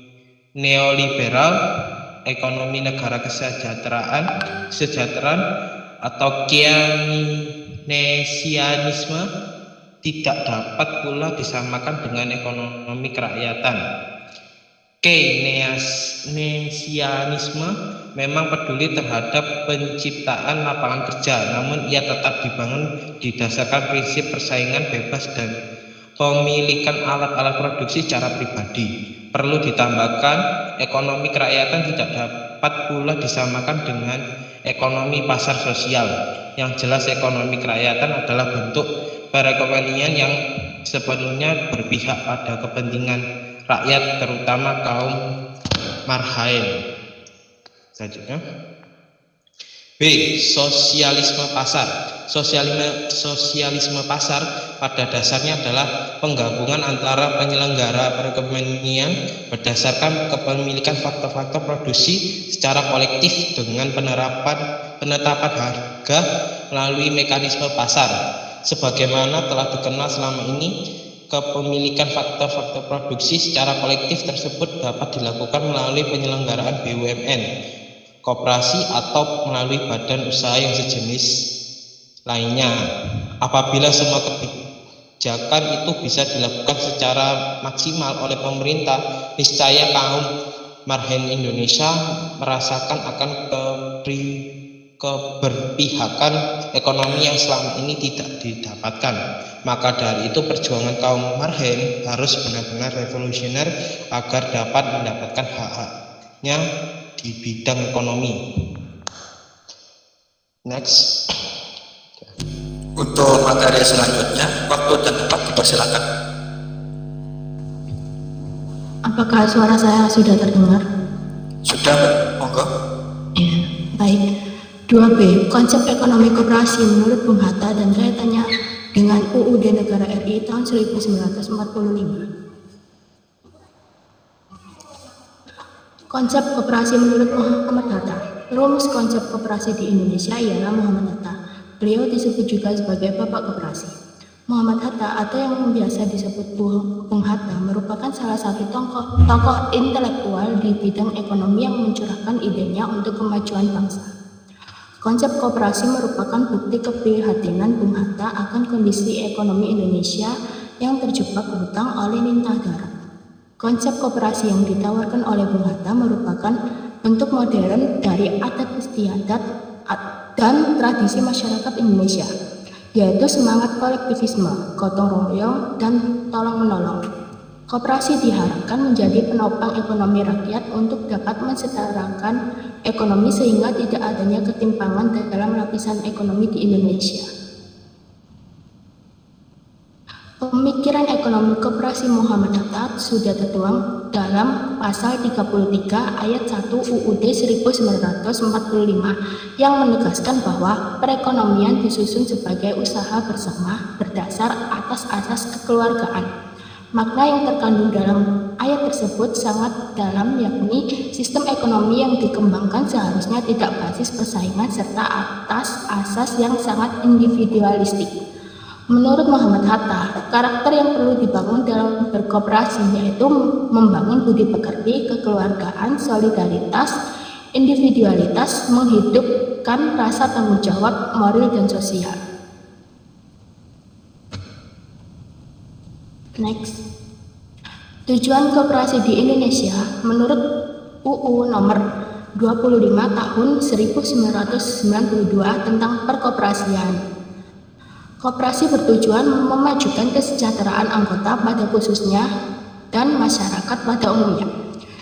neoliberal, ekonomi negara kesejahteraan atau keynesianisme tidak dapat pula disamakan dengan ekonomi kerakyatan. Keynesianisme memang peduli terhadap penciptaan lapangan kerja, namun ia tetap dibangun didasarkan prinsip persaingan bebas dan pemilikan alat-alat produksi secara pribadi. Perlu ditambahkan, ekonomi kerakyatan tidak dapat pula disamakan dengan ekonomi pasar sosial. Yang jelas, ekonomi kerakyatan adalah bentuk perekonomian yang sepenuhnya berpihak pada kepentingan rakyat, terutama kaum marhain. Selanjutnya, B. Sosialisme pasar. Sosialisme pasar pada dasarnya adalah penggabungan antara penyelenggara perekonomian berdasarkan kepemilikan faktor-faktor produksi secara kolektif dengan penetapan harga melalui mekanisme pasar. Sebagaimana telah dikenal selama ini, kepemilikan faktor-faktor produksi secara kolektif tersebut dapat dilakukan melalui penyelenggaraan BUMN, koperasi, atau melalui badan usaha yang sejenis lainnya. Apabila semua kebijakan itu bisa dilakukan secara maksimal oleh pemerintah, niscaya kaum marhain Indonesia merasakan akan keberpihakan ekonomi yang selama ini tidak didapatkan. Maka dari itu, perjuangan kaum marhain harus benar-benar revolusioner agar dapat mendapatkan hak-haknya di bidang ekonomi. Next. Untuk materi selanjutnya, waktu dan tempat dipersilakan. Apakah suara saya sudah terdengar? Sudah, monggo. Ya, baik. 2B. Konsep ekonomi koperasi menurut Bung Hatta dan kaitannya dengan UUD Negara RI tahun 1945. Konsep koperasi menurut Muhammad Hatta. Rumus konsep koperasi di Indonesia ialah Muhammad Hatta. Beliau disebut juga sebagai Bapak Koperasi. Muhammad Hatta atau yang biasa disebut Bung Hatta merupakan salah satu tokoh intelektual di bidang ekonomi yang mencurahkan idenya untuk kemajuan bangsa. Konsep koperasi merupakan bukti keprihatinan Bung Hatta akan kondisi ekonomi Indonesia yang terjebak hutang oleh lintah darat. Konsep koperasi yang ditawarkan oleh Bung Hatta merupakan bentuk modern dari adat istiadat dan tradisi masyarakat Indonesia, yaitu semangat kolektivisme, gotong royong, dan tolong-menolong. Koperasi diharapkan menjadi penopang ekonomi rakyat untuk dapat mensetarakan ekonomi sehingga tidak adanya ketimpangan dalam lapisan ekonomi di Indonesia. Pemikiran ekonomi koperasi Muhammad Hatta sudah tertuang dalam pasal 33 ayat 1 UUD 1945 yang menegaskan bahwa perekonomian disusun sebagai usaha bersama berdasar atas asas kekeluargaan. Makna yang terkandung dalam ayat tersebut sangat dalam, yakni sistem ekonomi yang dikembangkan seharusnya tidak basis persaingan serta atas asas yang sangat individualistik. Menurut Muhammad Hatta, karakter yang perlu dibangun dalam berkoperasi yaitu membangun budi pekerti, kekeluargaan, solidaritas, individualitas, menghidupkan rasa tanggung jawab moral dan sosial. Next. Tujuan koperasi di Indonesia menurut UU nomor 25 tahun 1992 tentang perkoperasian. Koperasi bertujuan memajukan kesejahteraan anggota pada khususnya dan masyarakat pada umumnya,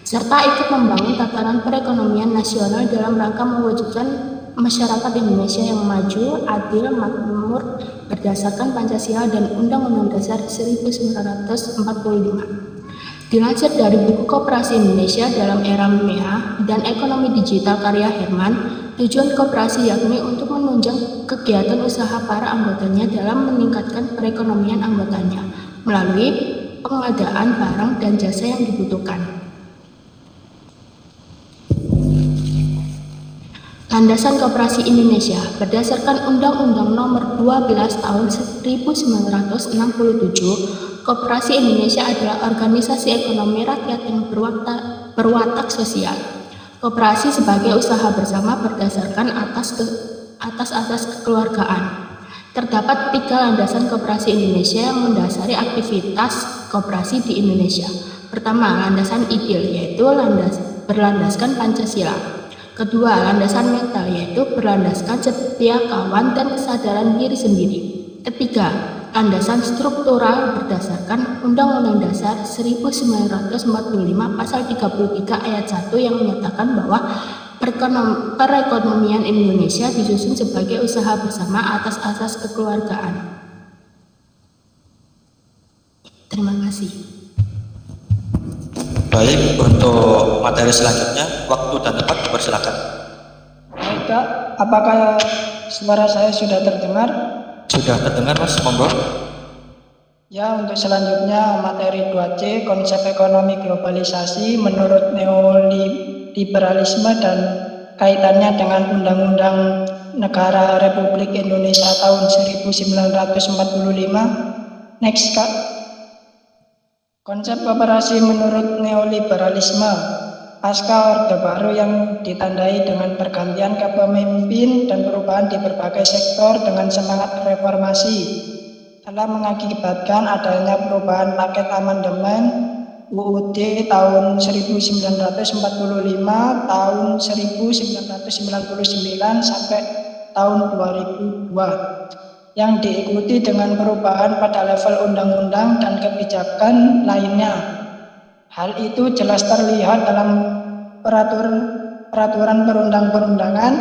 serta ikut membangun tatanan perekonomian nasional dalam rangka mewujudkan masyarakat Indonesia yang maju, adil, makmur berdasarkan Pancasila dan Undang-Undang Dasar 1945. Dilansir dari buku Koperasi Indonesia dalam Era MEA dan Ekonomi Digital karya Herman, tujuan koperasi yakni untuk menunjang kegiatan usaha para anggotanya dalam meningkatkan perekonomian anggotanya melalui pengadaan barang dan jasa yang dibutuhkan. Landasan Koperasi Indonesia berdasarkan Undang-Undang Nomor 12 Tahun 1967, Koperasi Indonesia adalah organisasi ekonomi rakyat yang berwatak sosial. Koperasi sebagai usaha bersama berdasarkan asas kekeluargaan. Terdapat 3 landasan Koperasi Indonesia yang mendasari aktivitas koperasi di Indonesia. Pertama, landasan ideal, yaitu berlandaskan Pancasila. Kedua, landasan mental, yaitu berlandaskan setia kawan dan kesadaran diri sendiri. Ketiga, landasan struktural berdasarkan Undang-Undang Dasar 1945 Pasal 33 Ayat 1 yang menyatakan bahwa perekonomian Indonesia disusun sebagai usaha bersama atas asas kekeluargaan. Terima kasih. Baik, untuk materi selanjutnya, waktu dan tempat dipersilakan. Baik Kak, apakah suara saya sudah terdengar? Sudah terdengar Mas, monggo. Ya, untuk selanjutnya materi 2C, konsep ekonomi globalisasi menurut neoliberalisme dan kaitannya dengan Undang-Undang Negara Republik Indonesia tahun 1945. Next Kak. Konsep koperasi menurut neoliberalisme, pasca Orde Baru yang ditandai dengan pergantian kepemimpinan dan perubahan di berbagai sektor dengan semangat reformasi, telah mengakibatkan adanya perubahan paket amandemen UUD tahun 1945, tahun 1999 sampai tahun 2002. Yang diikuti dengan perubahan pada level undang-undang dan kebijakan lainnya. Hal itu jelas terlihat dalam peraturan perundang-perundangan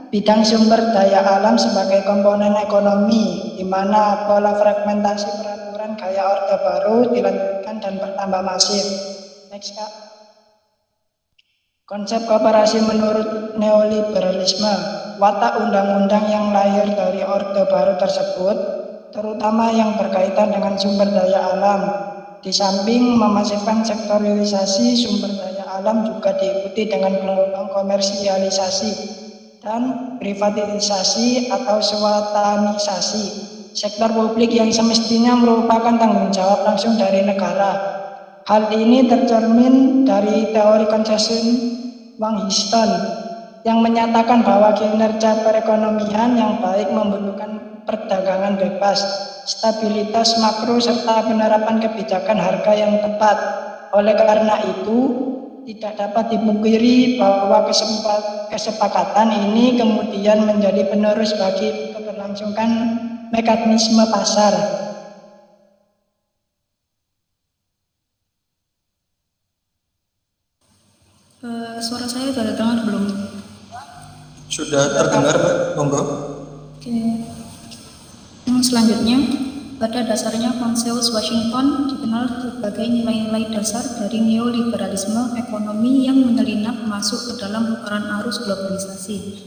bidang sumber daya alam sebagai komponen ekonomi, di mana pola fragmentasi peraturan gaya Orde Baru dilanjutkan dan bertambah masif. Next Kak. Konsep koperasi menurut neoliberalisme, watak undang-undang yang lahir dari Orde Baru tersebut, terutama yang berkaitan dengan sumber daya alam, di samping memasifkan sektorialisasi sumber daya alam juga diikuti dengan gelombang komersialisasi dan privatisasi atau swatanisasi sektor publik yang semestinya merupakan tanggung jawab langsung dari negara. Hal ini tercermin dari teori konsensus Wang Histon yang menyatakan bahwa kinerja perekonomian yang baik membutuhkan perdagangan bebas, stabilitas makro, serta penerapan kebijakan harga yang tepat. Oleh karena itu, tidak dapat dipungkiri bahwa kesepakatan ini kemudian menjadi penerus bagi keberlangsungan mekanisme pasar. Suara saya sudah terdengar belum? Sudah terdengar, Mbak, monggo. Oke. Yang selanjutnya, pada dasarnya konsensus Washington dikenal sebagai nilai-nilai dasar dari neoliberalisme ekonomi yang menyelinap masuk ke dalam pusaran arus globalisasi.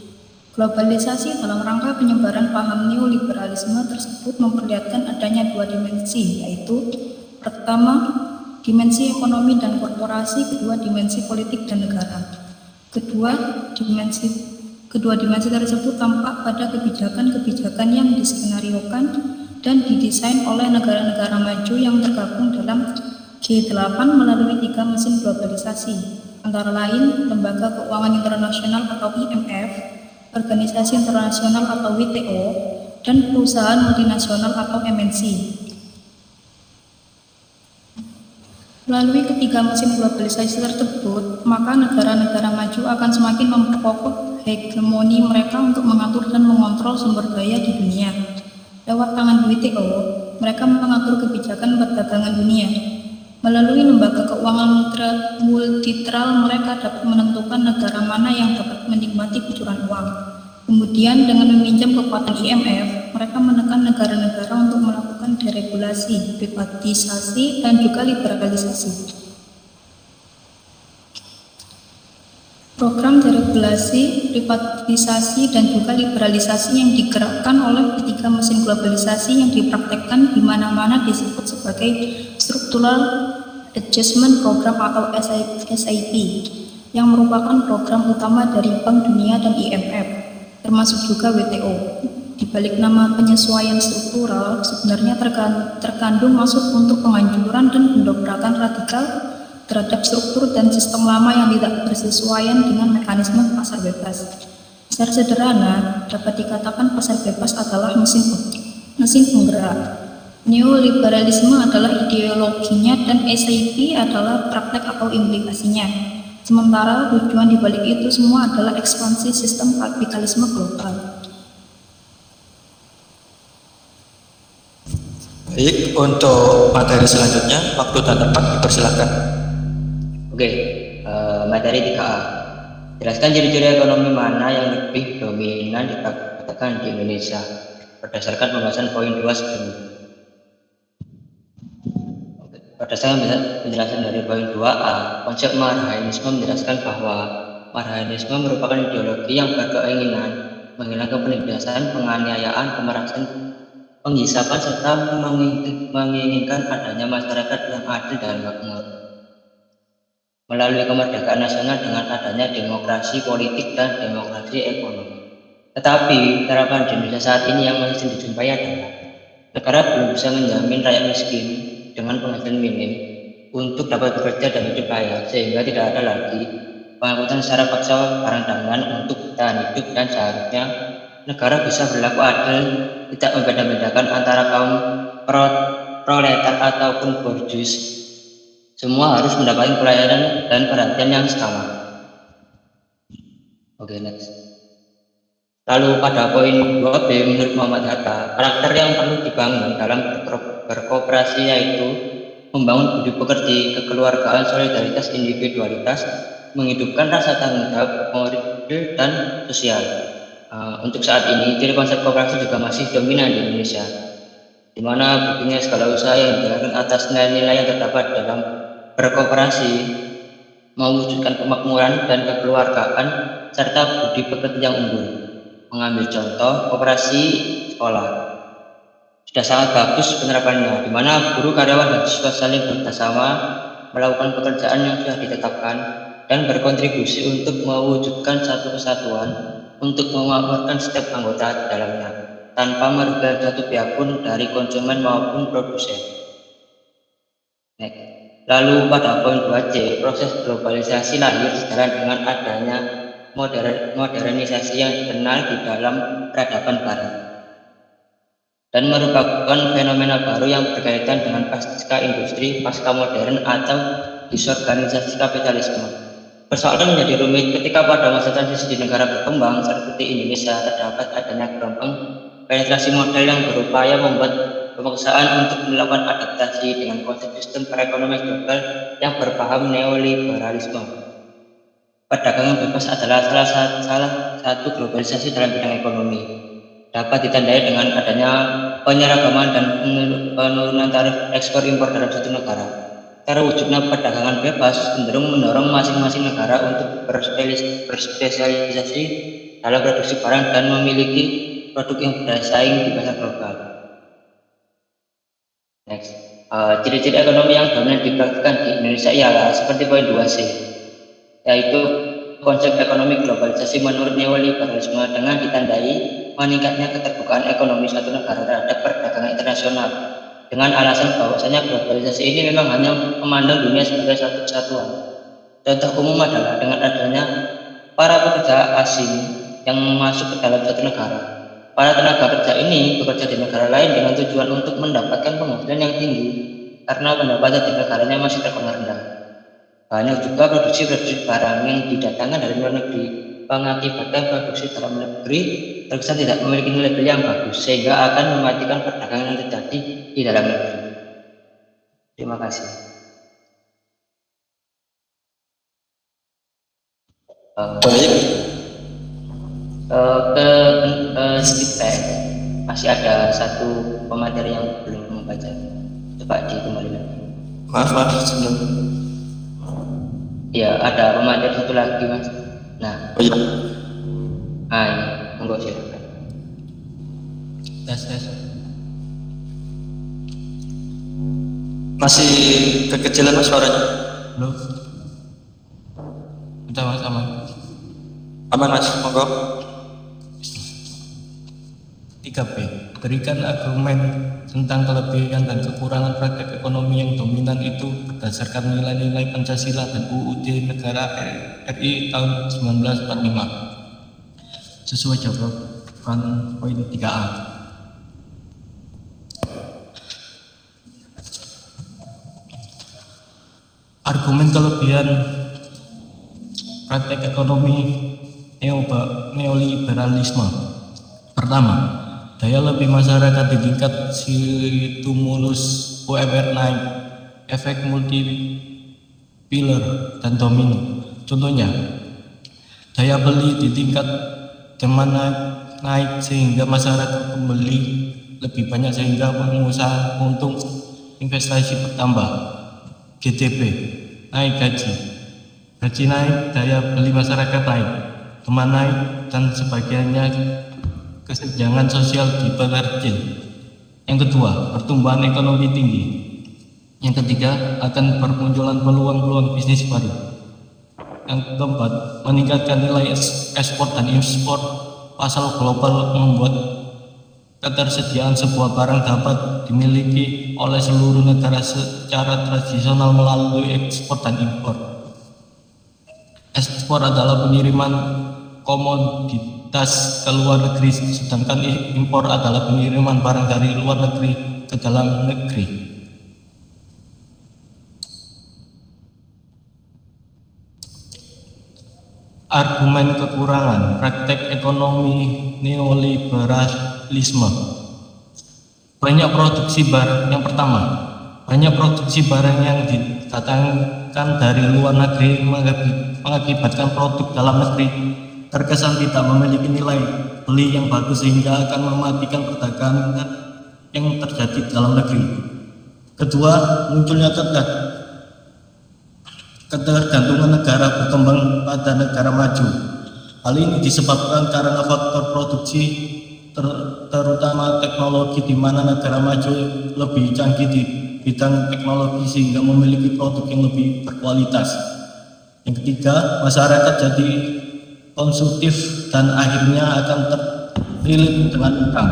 Globalisasi dalam rangka penyebaran paham neoliberalisme tersebut memperlihatkan adanya 2 dimensi, yaitu pertama, dimensi ekonomi dan korporasi, kedua dimensi politik dan negara. Kedua dimensi tersebut tampak pada kebijakan-kebijakan yang diskenariokan dan didesain oleh negara-negara maju yang tergabung dalam G8 melalui 3 mesin globalisasi, antara lain Lembaga Keuangan Internasional atau IMF, Organisasi Internasional atau WTO, dan perusahaan multinasional atau MNC. Melalui ketiga mesin globalisasi tersebut, maka negara-negara maju akan semakin memperkokoh hegemoni mereka untuk mengatur dan mengontrol sumber daya di dunia. Lewat tangan WTO, mereka mengatur kebijakan perdagangan dunia. Melalui lembaga keuangan multilateral, mereka dapat menentukan negara mana yang dapat menikmati kucuran uang. Kemudian dengan meminjam kekuatan IMF, mereka menekan negara-negara untuk melakukan deregulasi, privatisasi, dan juga liberalisasi. Program deregulasi, privatisasi, dan juga liberalisasi yang digerakkan oleh ketiga mesin globalisasi yang dipraktekkan di mana-mana disebut sebagai Structural Adjustment Program atau SAP, yang merupakan program utama dari Bank Dunia dan IMF, termasuk juga WTO. Di balik nama penyesuaian struktural, sebenarnya terkandung maksud untuk penghancuran dan pendobrakan radikal terhadap struktur dan sistem lama yang tidak bersesuaian dengan mekanisme pasar bebas. Secara sederhana, dapat dikatakan pasar bebas adalah mesin penggerak. Neoliberalisme adalah ideologinya dan SAP adalah praktek atau implikasinya. Sementara tujuan dibalik itu semua adalah ekspansi sistem kapitalisme global. Baik, untuk materi selanjutnya, waktu dan tempat dipersilakan. Oke, materi 3A. Jelaskan ciri-ciri ekonomi mana yang lebih dominan dipraktekkan di Indonesia berdasarkan pembahasan poin 2 sebelumnya. Berdasarkan penjelasan dari poin 2A, konsep marhainisme menjelaskan bahwa marhainisme merupakan ideologi yang berkeinginan menghilangkan penindasan, penganiayaan, pemerasan, penghisapan, serta menginginkan adanya masyarakat yang adil dan makmur. Melalui kemerdekaan nasional dengan adanya demokrasi politik dan demokrasi ekonomi. Tetapi terapan di Indonesia saat ini yang masih dijumpai adalah negara belum bisa menjamin rakyat miskin dengan penghasilan minim untuk dapat bekerja dan hidup layak, sehingga tidak ada lagi pengangkutan secara paksa barang dagangan untuk bertahan hidup, dan seharusnya negara bisa berlaku adil, tidak membeda-bedakan antara kaum proletar ataupun borjuis. Semua harus mendapatkan pelayanan dan perhatian yang sama. Oke, next. Lalu pada poin 2B menurut Muhammad Hatta, karakter yang perlu dibangun dalam berkooperasi yaitu membangun budi pekerti, kekeluargaan, solidaritas, individualitas, menghidupkan rasa tanggung jawab moral dan sosial. Untuk saat ini, ciri konsep kooperasi juga masih dominan di Indonesia, di mana buktinya skala usaha yang dijalankan atas nilai-nilai yang terdapat dalam berkooperasi, mewujudkan kemakmuran dan kekeluargaan, serta budi pekerti yang unggul. Mengambil contoh, kooperasi sekolah sudah sangat bagus penerapannya, di mana guru, karyawan, dan siswa saling bekerjasama melakukan pekerjaan yang sudah ditetapkan dan berkontribusi untuk mewujudkan satu kesatuan untuk memakmurkan setiap anggota di dalamnya, tanpa merugikan satu pihak pun dari konsumen maupun produsen. Next. Lalu pada poin 2C, proses globalisasi lahir sejalan dengan adanya modernisasi yang dikenal di dalam peradaban barat, dan merupakan fenomena baru yang berkaitan dengan pasca industri, pasca modern, atau disorganisasi kapitalisme. Persoalan menjadi rumit ketika pada masa transisi di negara berkembang seperti Indonesia terdapat adanya gelombang penetrasi model yang berupaya membuat pemaksaan untuk melakukan adaptasi dengan konsep sistem perekonomian global yang berpaham neoliberalisme. Perdagangan bebas adalah salah satu globalisasi dalam bidang ekonomi. Dapat ditandai dengan adanya penyeragaman dan penurunan tarif ekspor impor dalam satu negara. Terwujudnya perdagangan bebas cenderung mendorong masing-masing negara untuk berspesialisasi dalam produksi barang dan memiliki produk yang bersaing di pasar global. Next. Ciri-ciri ekonomi yang dominan dipraktikkan di Indonesia ialah seperti poin 2C, yaitu konsep ekonomi globalisasi menurut neoliberalisme dengan ditandai meningkatnya keterbukaan ekonomi suatu negara terhadap perdagangan internasional dengan alasan bahwasanya globalisasi ini memang hanya memandang dunia sebagai satu kesatuan. Contoh umum adalah dengan adanya para pekerja asing yang masuk ke dalam satu negara. Para tenaga kerja ini bekerja di negara lain dengan tujuan untuk mendapatkan penghasilan yang tinggi karena pendapatan di negaranya masih tergolong rendah. Banyak juga produksi barang yang didatangkan dari luar negeri, mengakibatkan produksi dalam negeri terkesan tidak memiliki nilai beli yang bagus, sehingga akan mematikan perdagangan yang terjadi di dalam negeri. Terima kasih. Baik. Skip masih ada satu pemateri yang belum membaca. Coba dikembalikan. Maaf sebelum. Ya, ada pemateri satu lagi, Mas. Nah. Oh iya. Ah, ini. Monggo silakan. Tes. Masih kekecilan Mas suaranya? Belum. Udah Mas, aman. Aman Mas, monggo. 3B. Berikan argumen tentang kelebihan dan kekurangan praktek ekonomi yang dominan itu berdasarkan nilai-nilai Pancasila dan UUD Negara RI tahun 1945. Sesuai jawaban poin 3A. Argumen kelebihan praktek ekonomi neoliberalisme. Pertama, daya lebih masyarakat di tingkat stimulus UMR naik, efek multiplier dan domino. Contohnya, daya beli di tingkat demand naik sehingga masyarakat membeli lebih banyak sehingga pengusaha untung, investasi bertambah. GDP naik, gaji naik, daya beli masyarakat naik, demand naik, dan sebagainya. Kesenjangan sosial diperkecil. Yang kedua, pertumbuhan ekonomi tinggi. Yang ketiga, akan bermunculan peluang-peluang bisnis baru. Yang keempat, meningkatkan nilai ekspor dan impor. Pasar global membuat ketersediaan sebuah barang dapat dimiliki oleh seluruh negara secara tradisional melalui ekspor dan impor. Ekspor adalah pengiriman komoditas ke luar negeri, sedangkan impor adalah pengiriman barang dari luar negeri ke dalam negeri. Argumen kekurangan praktek ekonomi neoliberalisme. Banyak produksi barang. Yang pertama, banyak produksi barang yang didatangkan dari luar negeri mengakibatkan produk dalam negeri terkesan tidak memiliki nilai beli yang bagus sehingga akan mematikan perdagangan yang terjadi dalam negeri. Kedua, munculnya ketergantungan negara berkembang pada negara maju. Hal ini disebabkan karena faktor produksi terutama teknologi di mana negara maju lebih canggih di bidang teknologi sehingga memiliki produk yang lebih berkualitas. Yang ketiga, masyarakat jadi konsumtif dan akhirnya akan terlilit dengan utang.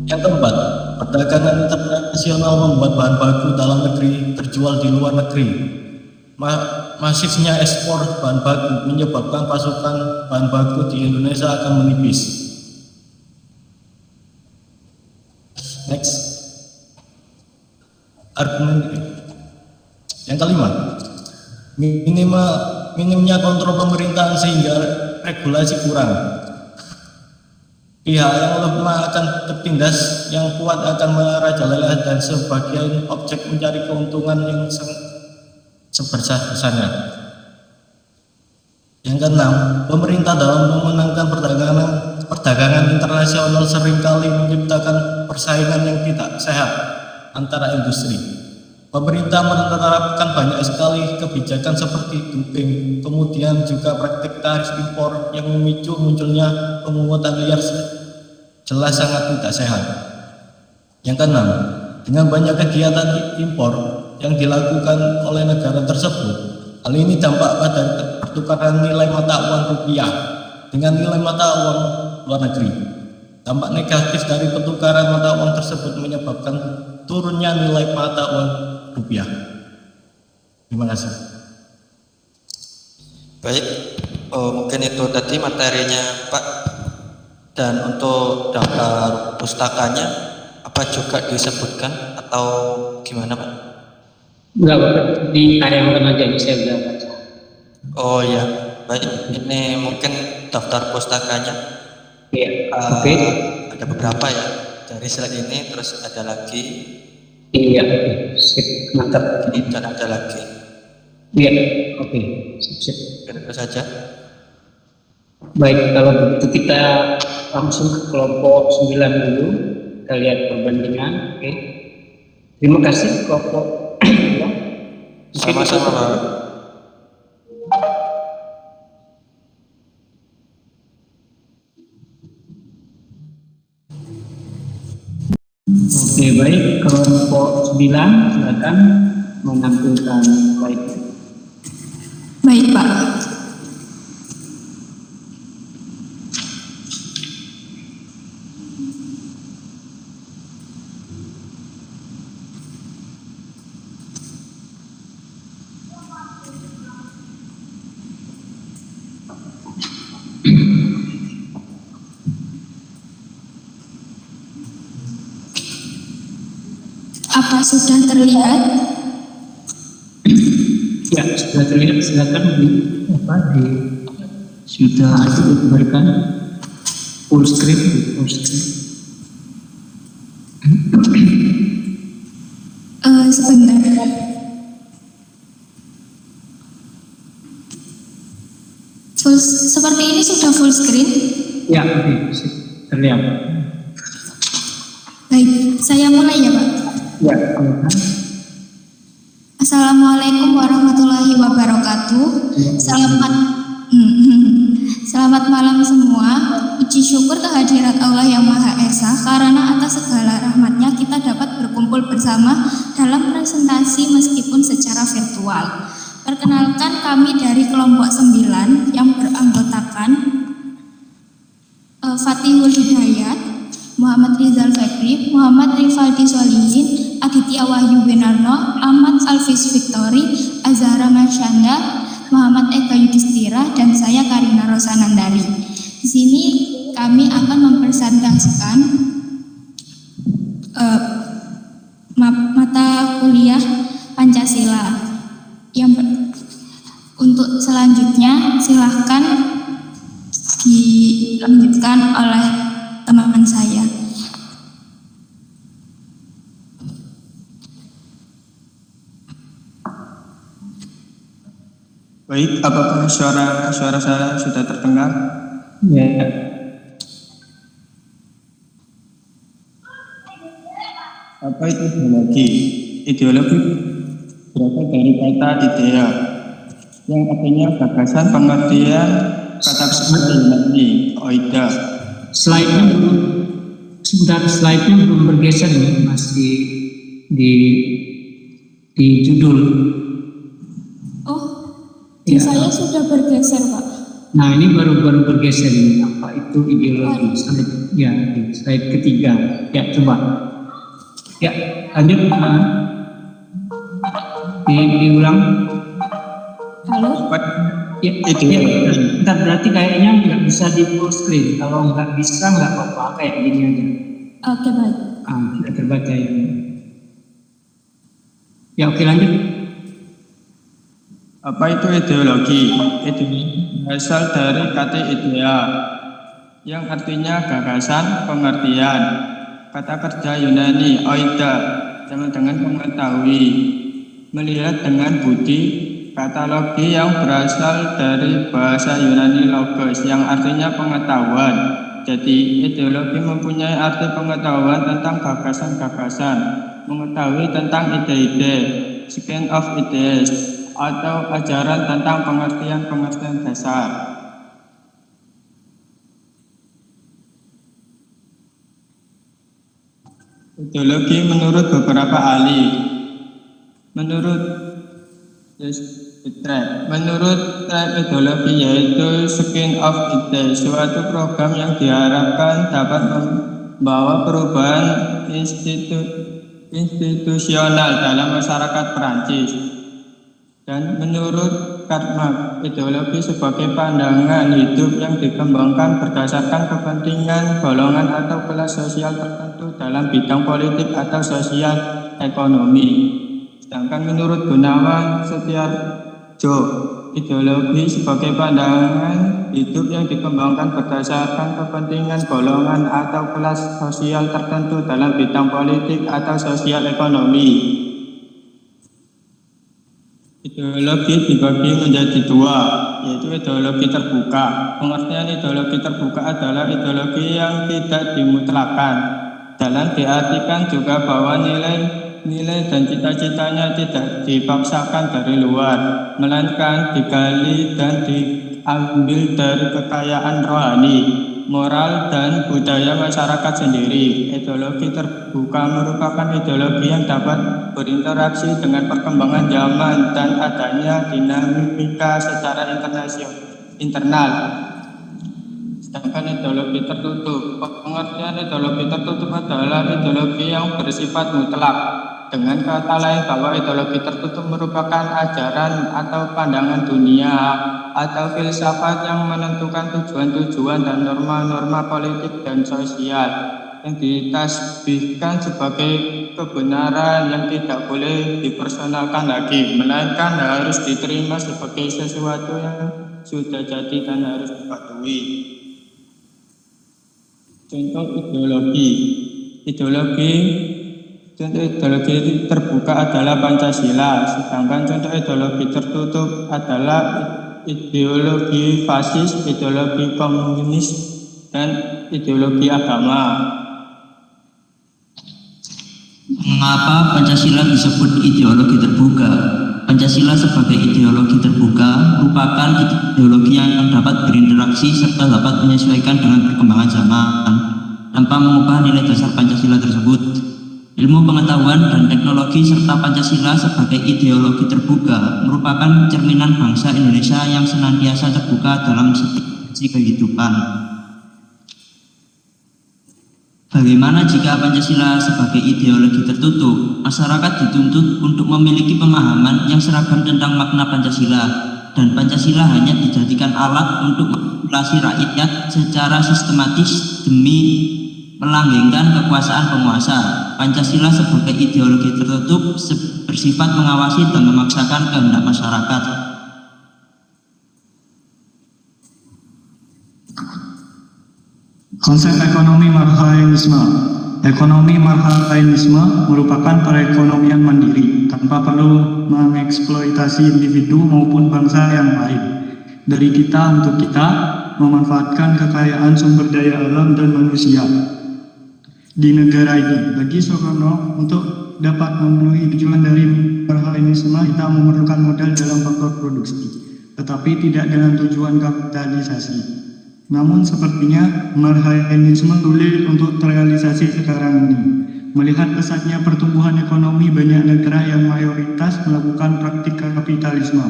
Yang keempat, perdagangan internasional membuat bahan baku dalam negeri terjual di luar negeri. Masifnya ekspor bahan baku menyebabkan pasokan bahan baku di Indonesia akan menipis. Next. Argumen yang kelima, minimnya kontrol pemerintahan sehingga regulasi kurang. Pihak yang lemah akan tertindas, yang kuat akan merajalela dan sebagian objek mencari keuntungan yang sebesar-besarnya. Yang keenam, pemerintah dalam memenangkan perdagangan internasional seringkali menciptakan persaingan yang tidak sehat antara industri. Pemerintah menerapkan banyak sekali kebijakan seperti dumping, kemudian juga praktik tarif impor yang memicu munculnya pemungutan liar jelas sangat tidak sehat. Yang keenam, dengan banyak kegiatan impor yang dilakukan oleh negara tersebut, hal ini dampak pada pertukaran nilai mata uang rupiah dengan nilai mata uang luar negeri. Dampak negatif dari pertukaran mata uang tersebut menyebabkan turunnya nilai mata uang rupiah. Terima kasih. Baik, mungkin itu tadi materinya Pak. Dan untuk daftar pustakanya apa juga disebutkan atau gimana Pak? Enggak, ditayangkan aja, saya udah baca. Oh ya, baik. Ini mungkin daftar pustakanya. Iya. Oke. Ada beberapa ya dari slide ini, terus ada lagi. Iya. Sip, mantap. Ini dan ada lagi. Iya. Oke. Sip. Itu saja. Baik, kalau begitu kita langsung ke kelompok 9 dulu. Kita lihat perbandingan. Oke. Terima kasih kelompok. Sama-sama, Pak. Oke, baik. Kelompok 9 silakan menampilkan slide. Baik, Pak. Apa sudah terlihat? Ya, sudah terlihat. Silakan sudah diberikan full screen. Sebentar. Seperti ini sudah full screen? Ya, oke, terlihat. Baik, saya mulai ya, Pak. Ya, silakan. Assalamualaikum warahmatullahi wabarakatuh. Selamat malam semua. Puji syukur kehadirat Allah yang Maha Esa, karena atas segala rahmatnya kita dapat berkumpul bersama dalam presentasi meskipun secara virtual. Perkenalkan, kami dari kelompok 9 yang beranggotakan Fatihul Hidayat, Muhammad Rizal Fekri, Muhammad Rifaldi Solihin, Aditya Wahyu Winarno, Ahmad Alvis Victori, Azhara Marsyanda, Muhammad Eka Yudhistira, dan saya Karina Rosanandari. Di sini kami akan mempresentasikan mata kuliah Pancasila. Untuk selanjutnya silahkan dilanjutkan oleh teman saya. Baik, apakah suara saya sudah terdengar? Ya. Apa itu ideologi? Ideologi berasal dari kata idea, yang artinya gagasan, pengertian, kata-kata Yunani, oida. Slide-nya belum, sebentar, slide-nya belum bergeser nih, masih di judul. Oh, di ya. Saya sudah bergeser, Pak. Nah, ini baru bergeser ini. Apa itu ideologi? Slide, ya, di slide ketiga. Ya, coba. Ya, lanjut. Diulang. Halo? Ya, bentar, berarti kayaknya nggak bisa di full screen. Kalau nggak bisa, nggak apa-apa, kayak gini aja. Oke, baik. Tidak terbaca ya. Ya, oke, lanjut. Apa itu ideologi? Ideologi berasal dari kata idea, yang artinya gagasan, pengertian. Kata kerja Yunani, oida, sama dengan mengetahui. Melihat dengan budi, kata logi yang berasal dari bahasa Yunani logos, yang artinya pengetahuan. Jadi ideologi mempunyai arti pengetahuan tentang gagasan-gagasan, mengetahui tentang ide-ide, science of ideas, atau ajaran tentang pengertian-pengertian dasar. Ideologi menurut beberapa ahli. Menurut ideologi yaitu science of ideas, suatu program yang diharapkan dapat membawa perubahan institusional dalam masyarakat Perancis. Dan menurut Karl Marx, ideologi sebagai pandangan hidup yang dikembangkan berdasarkan kepentingan golongan atau kelas sosial tertentu dalam bidang politik atau sosial ekonomi. Sedangkan menurut Gunawan Setiarjo, ideologi sebagai pandangan hidup yang dikembangkan berdasarkan kepentingan golongan atau kelas sosial tertentu dalam bidang politik atau sosial ekonomi. Ideologi dibagi menjadi dua, yaitu ideologi terbuka. Pengertian ideologi terbuka adalah ideologi yang tidak dimutlakan. Dalam diartikan juga bahwa nilai dan cita-citanya tidak dipaksakan dari luar, melainkan digali dan diambil dari kekayaan rohani, moral, dan budaya masyarakat sendiri. Ideologi terbuka merupakan ideologi yang dapat berinteraksi dengan perkembangan zaman dan adanya dinamika secara internal. Sedangkan ideologi tertutup, pengertian ideologi tertutup adalah ideologi yang bersifat mutlak. Dengan kata lain bahwa ideologi tertutup merupakan ajaran atau pandangan dunia atau filsafat yang menentukan tujuan-tujuan dan norma-norma politik dan sosial yang ditasbihkan sebagai kebenaran yang tidak boleh dipersonalkan lagi, melainkan harus diterima sebagai sesuatu yang sudah jadi dan harus dipatuhi. Contoh ideologi terbuka adalah Pancasila, sedangkan contoh ideologi tertutup adalah ideologi fasis, ideologi komunis, dan ideologi agama. Mengapa Pancasila disebut ideologi terbuka? Pancasila sebagai ideologi terbuka merupakan ideologi yang dapat berinteraksi serta dapat menyesuaikan dengan perkembangan zaman tanpa mengubah nilai dasar Pancasila tersebut. Ilmu pengetahuan dan teknologi serta Pancasila sebagai ideologi terbuka merupakan cerminan bangsa Indonesia yang senantiasa terbuka dalam setiap sisi kehidupan. Bagaimana jika Pancasila sebagai ideologi tertutup? Masyarakat dituntut untuk memiliki pemahaman yang seragam tentang makna Pancasila, dan Pancasila hanya dijadikan alat untuk manipulasi rakyat secara sistematis demi melanggengkan kekuasaan penguasa. Pancasila sebagai ideologi tertutup bersifat mengawasi dan memaksakan kehendak masyarakat. Konsep ekonomi marxisme. Ekonomi marxisme merupakan perekonomian mandiri tanpa perlu mengeksploitasi individu maupun bangsa yang lain. Dari kita untuk kita, memanfaatkan kekayaan sumber daya alam dan manusia di negara ini. Bagi Soekarno, untuk dapat memenuhi tujuan dari marxisme, kita memerlukan modal dalam faktor produksi, tetapi tidak dengan tujuan kapitalisasi. Namun sepertinya marxisme sulit untuk terrealisasi sekarang ini. Melihat pesatnya pertumbuhan ekonomi banyak negara yang mayoritas melakukan praktik kapitalisme.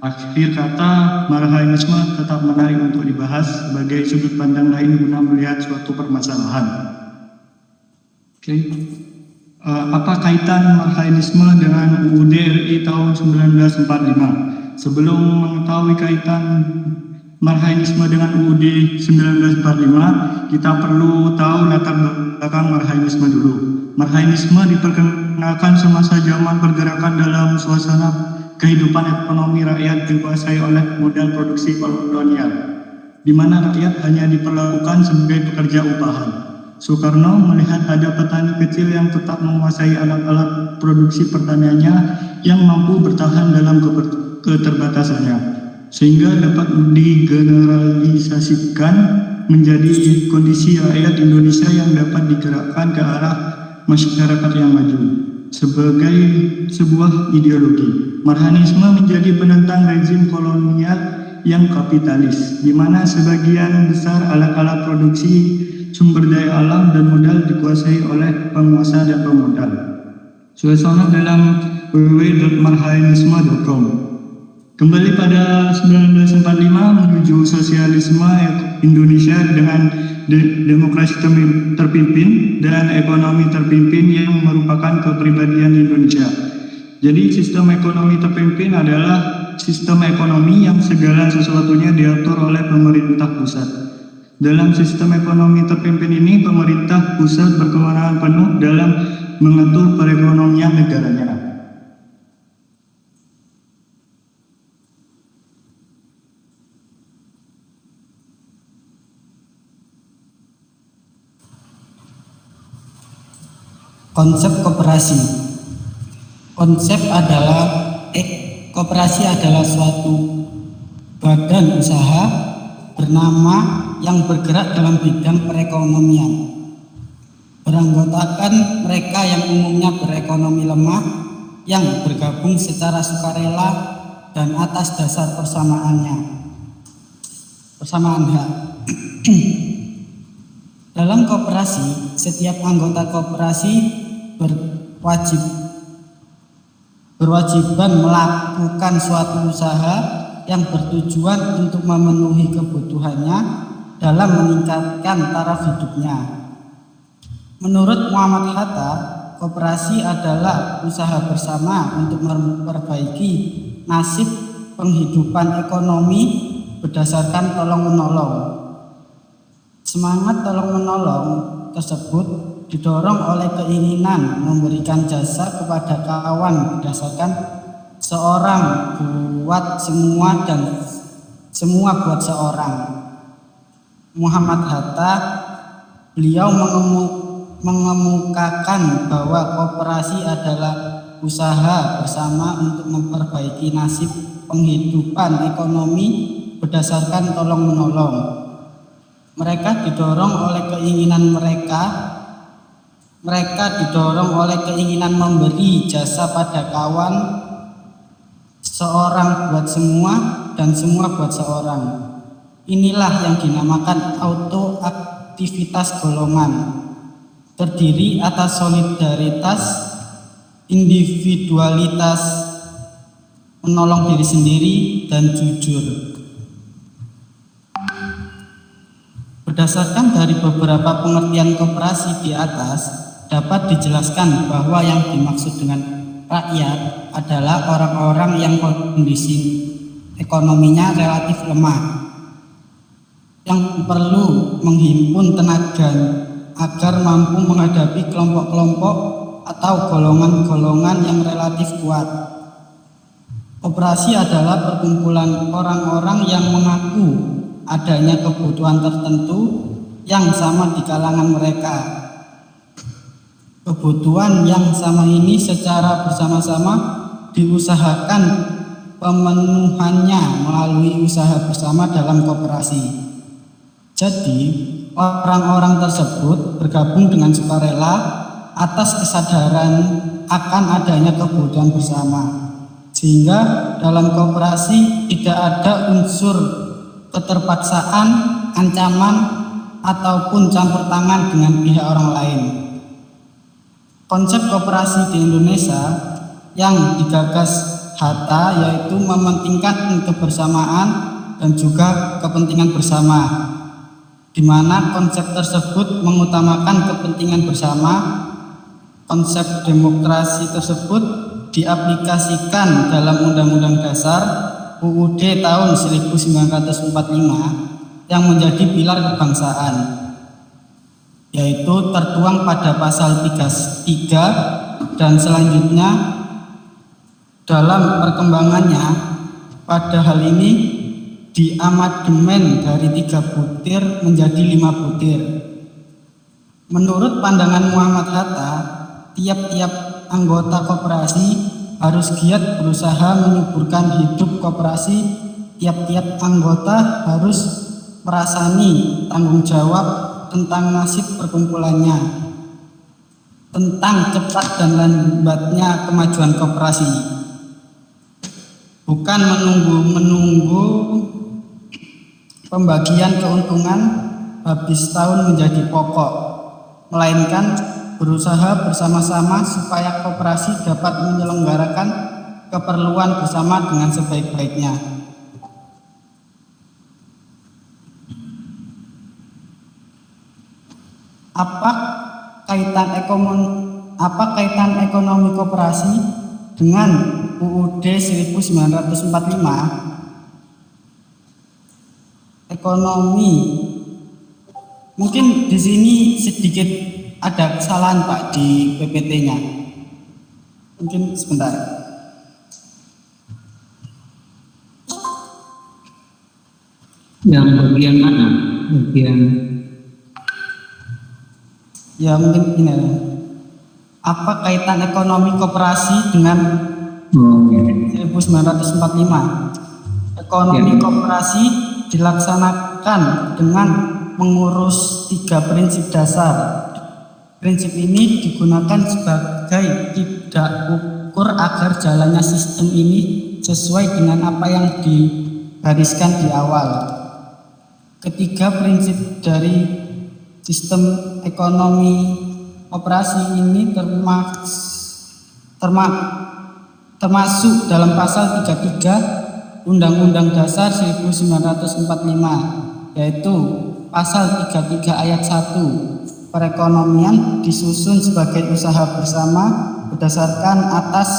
Akhir kata, marxisme tetap menarik untuk dibahas sebagai sudut pandang lain guna melihat suatu permasalahan. Apa kaitan marxisme dengan UUD RI tahun 1945? Sebelum mengetahui kaitan marxisme dengan UUD 1945, kita perlu tahu latar belakang marxisme dulu. Marxisme diperkenalkan semasa zaman pergerakan dalam suasana kehidupan ekonomi rakyat dikuasai oleh modal produksi kolonial, di mana rakyat hanya diperlakukan sebagai pekerja upahan. Soekarno melihat ada petani kecil yang tetap menguasai alat-alat produksi pertaniannya yang mampu bertahan dalam keterbatasannya, sehingga dapat digeneralisasikan menjadi kondisi rakyat Indonesia yang dapat digerakkan ke arah masyarakat yang maju. Sebagai sebuah ideologi, marxisme menjadi penentang rezim kolonial yang kapitalis, di mana sebagian besar alat-alat produksi, sumber daya alam dan modal dikuasai oleh penguasa dan pemodal. Suasana dalam www.marxisme.com. Kembali pada 1945 menuju sosialisme Indonesia dengan demokrasi terpimpin dan ekonomi terpimpin yang merupakan kepribadian Indonesia. Jadi sistem ekonomi terpimpin adalah sistem ekonomi yang segala sesuatunya diatur oleh pemerintah pusat. Dalam sistem ekonomi terpimpin ini, pemerintah pusat berkewenangan penuh dalam mengatur perekonomian negaranya. Konsep koperasi. Konsep adalah Koperasi adalah suatu badan usaha bernama yang bergerak dalam bidang perekonomian. Beranggotakan mereka yang umumnya berekonomi lemah yang bergabung secara sukarela dan atas dasar persamaan hak. Dalam koperasi, setiap anggota koperasi berwajiban melakukan suatu usaha yang bertujuan untuk memenuhi kebutuhannya dalam meningkatkan taraf hidupnya. Menurut Muhammad Hatta, koperasi adalah usaha bersama untuk memperbaiki nasib penghidupan ekonomi berdasarkan tolong-menolong. Semangat tolong-menolong tersebut didorong oleh keinginan memberikan jasa kepada kawan berdasarkan seorang buat semua dan semua buat seorang. Muhammad Hatta, beliau mengemukakan bahwa koperasi adalah usaha bersama untuk memperbaiki nasib penghidupan ekonomi berdasarkan tolong-menolong. Mereka didorong oleh keinginan memberi jasa pada kawan, seorang buat semua dan semua buat seorang. Inilah yang dinamakan autoaktivitas golongan, terdiri atas solidaritas, individualitas, menolong diri sendiri, dan jujur. Berdasarkan dari beberapa pengertian koperasi di atas, dapat dijelaskan bahwa yang dimaksud dengan rakyat adalah orang-orang yang kondisi ekonominya relatif lemah, yang perlu menghimpun tenaga agar mampu menghadapi kelompok-kelompok atau golongan-golongan yang relatif kuat. Koperasi adalah perkumpulan orang-orang yang mengaku adanya kebutuhan tertentu yang sama di kalangan mereka. Kebutuhan yang sama ini secara bersama-sama diusahakan pemenuhannya melalui usaha bersama dalam koperasi. Jadi, orang-orang tersebut bergabung dengan sukarela atas kesadaran akan adanya kebutuhan bersama, sehingga dalam koperasi tidak ada unsur keterpaksaan, ancaman, ataupun campur tangan dengan pihak orang lain. Konsep koperasi di Indonesia yang digagas Hatta yaitu mementingkan kebersamaan dan juga kepentingan bersama, di mana konsep tersebut mengutamakan kepentingan bersama. Konsep demokrasi tersebut diaplikasikan dalam Undang-Undang Dasar UUD tahun 1945 yang menjadi pilar kebangsaan, yaitu tertuang pada pasal 33 dan selanjutnya. Dalam perkembangannya, pada hal ini diamandemen dari 3 butir menjadi 5 butir. Menurut pandangan Muhammad Hatta, tiap-tiap anggota koperasi harus giat berusaha menyuburkan hidup koperasi. Tiap-tiap anggota harus merasani tanggung jawab tentang nasib perkumpulannya, tentang cepat dan lambatnya kemajuan koperasi. Bukan menunggu pembagian keuntungan habis tahun menjadi pokok, melainkan berusaha bersama-sama supaya koperasi dapat menyelenggarakan keperluan bersama dengan sebaik-baiknya. Apa kaitan ekonomi koperasi dengan UUD 1945? Ekonomi, mungkin di sini sedikit ada kesalahan Pak di PPT-nya. Mungkin sebentar. Yang bagian mana? Ya mungkin ini. Apa kaitan ekonomi koperasi dengan 1945? 1945. Ekonomi koperasi dilaksanakan dengan mengurus 3 prinsip dasar. Prinsip ini digunakan sebagai tidak ukur agar jalannya sistem ini sesuai dengan apa yang digariskan di awal. Ketiga prinsip dari sistem ekonomi operasi ini termasuk dalam pasal 33 Undang-Undang Dasar 1945, yaitu pasal 33 ayat 1. Perekonomian disusun sebagai usaha bersama berdasarkan atas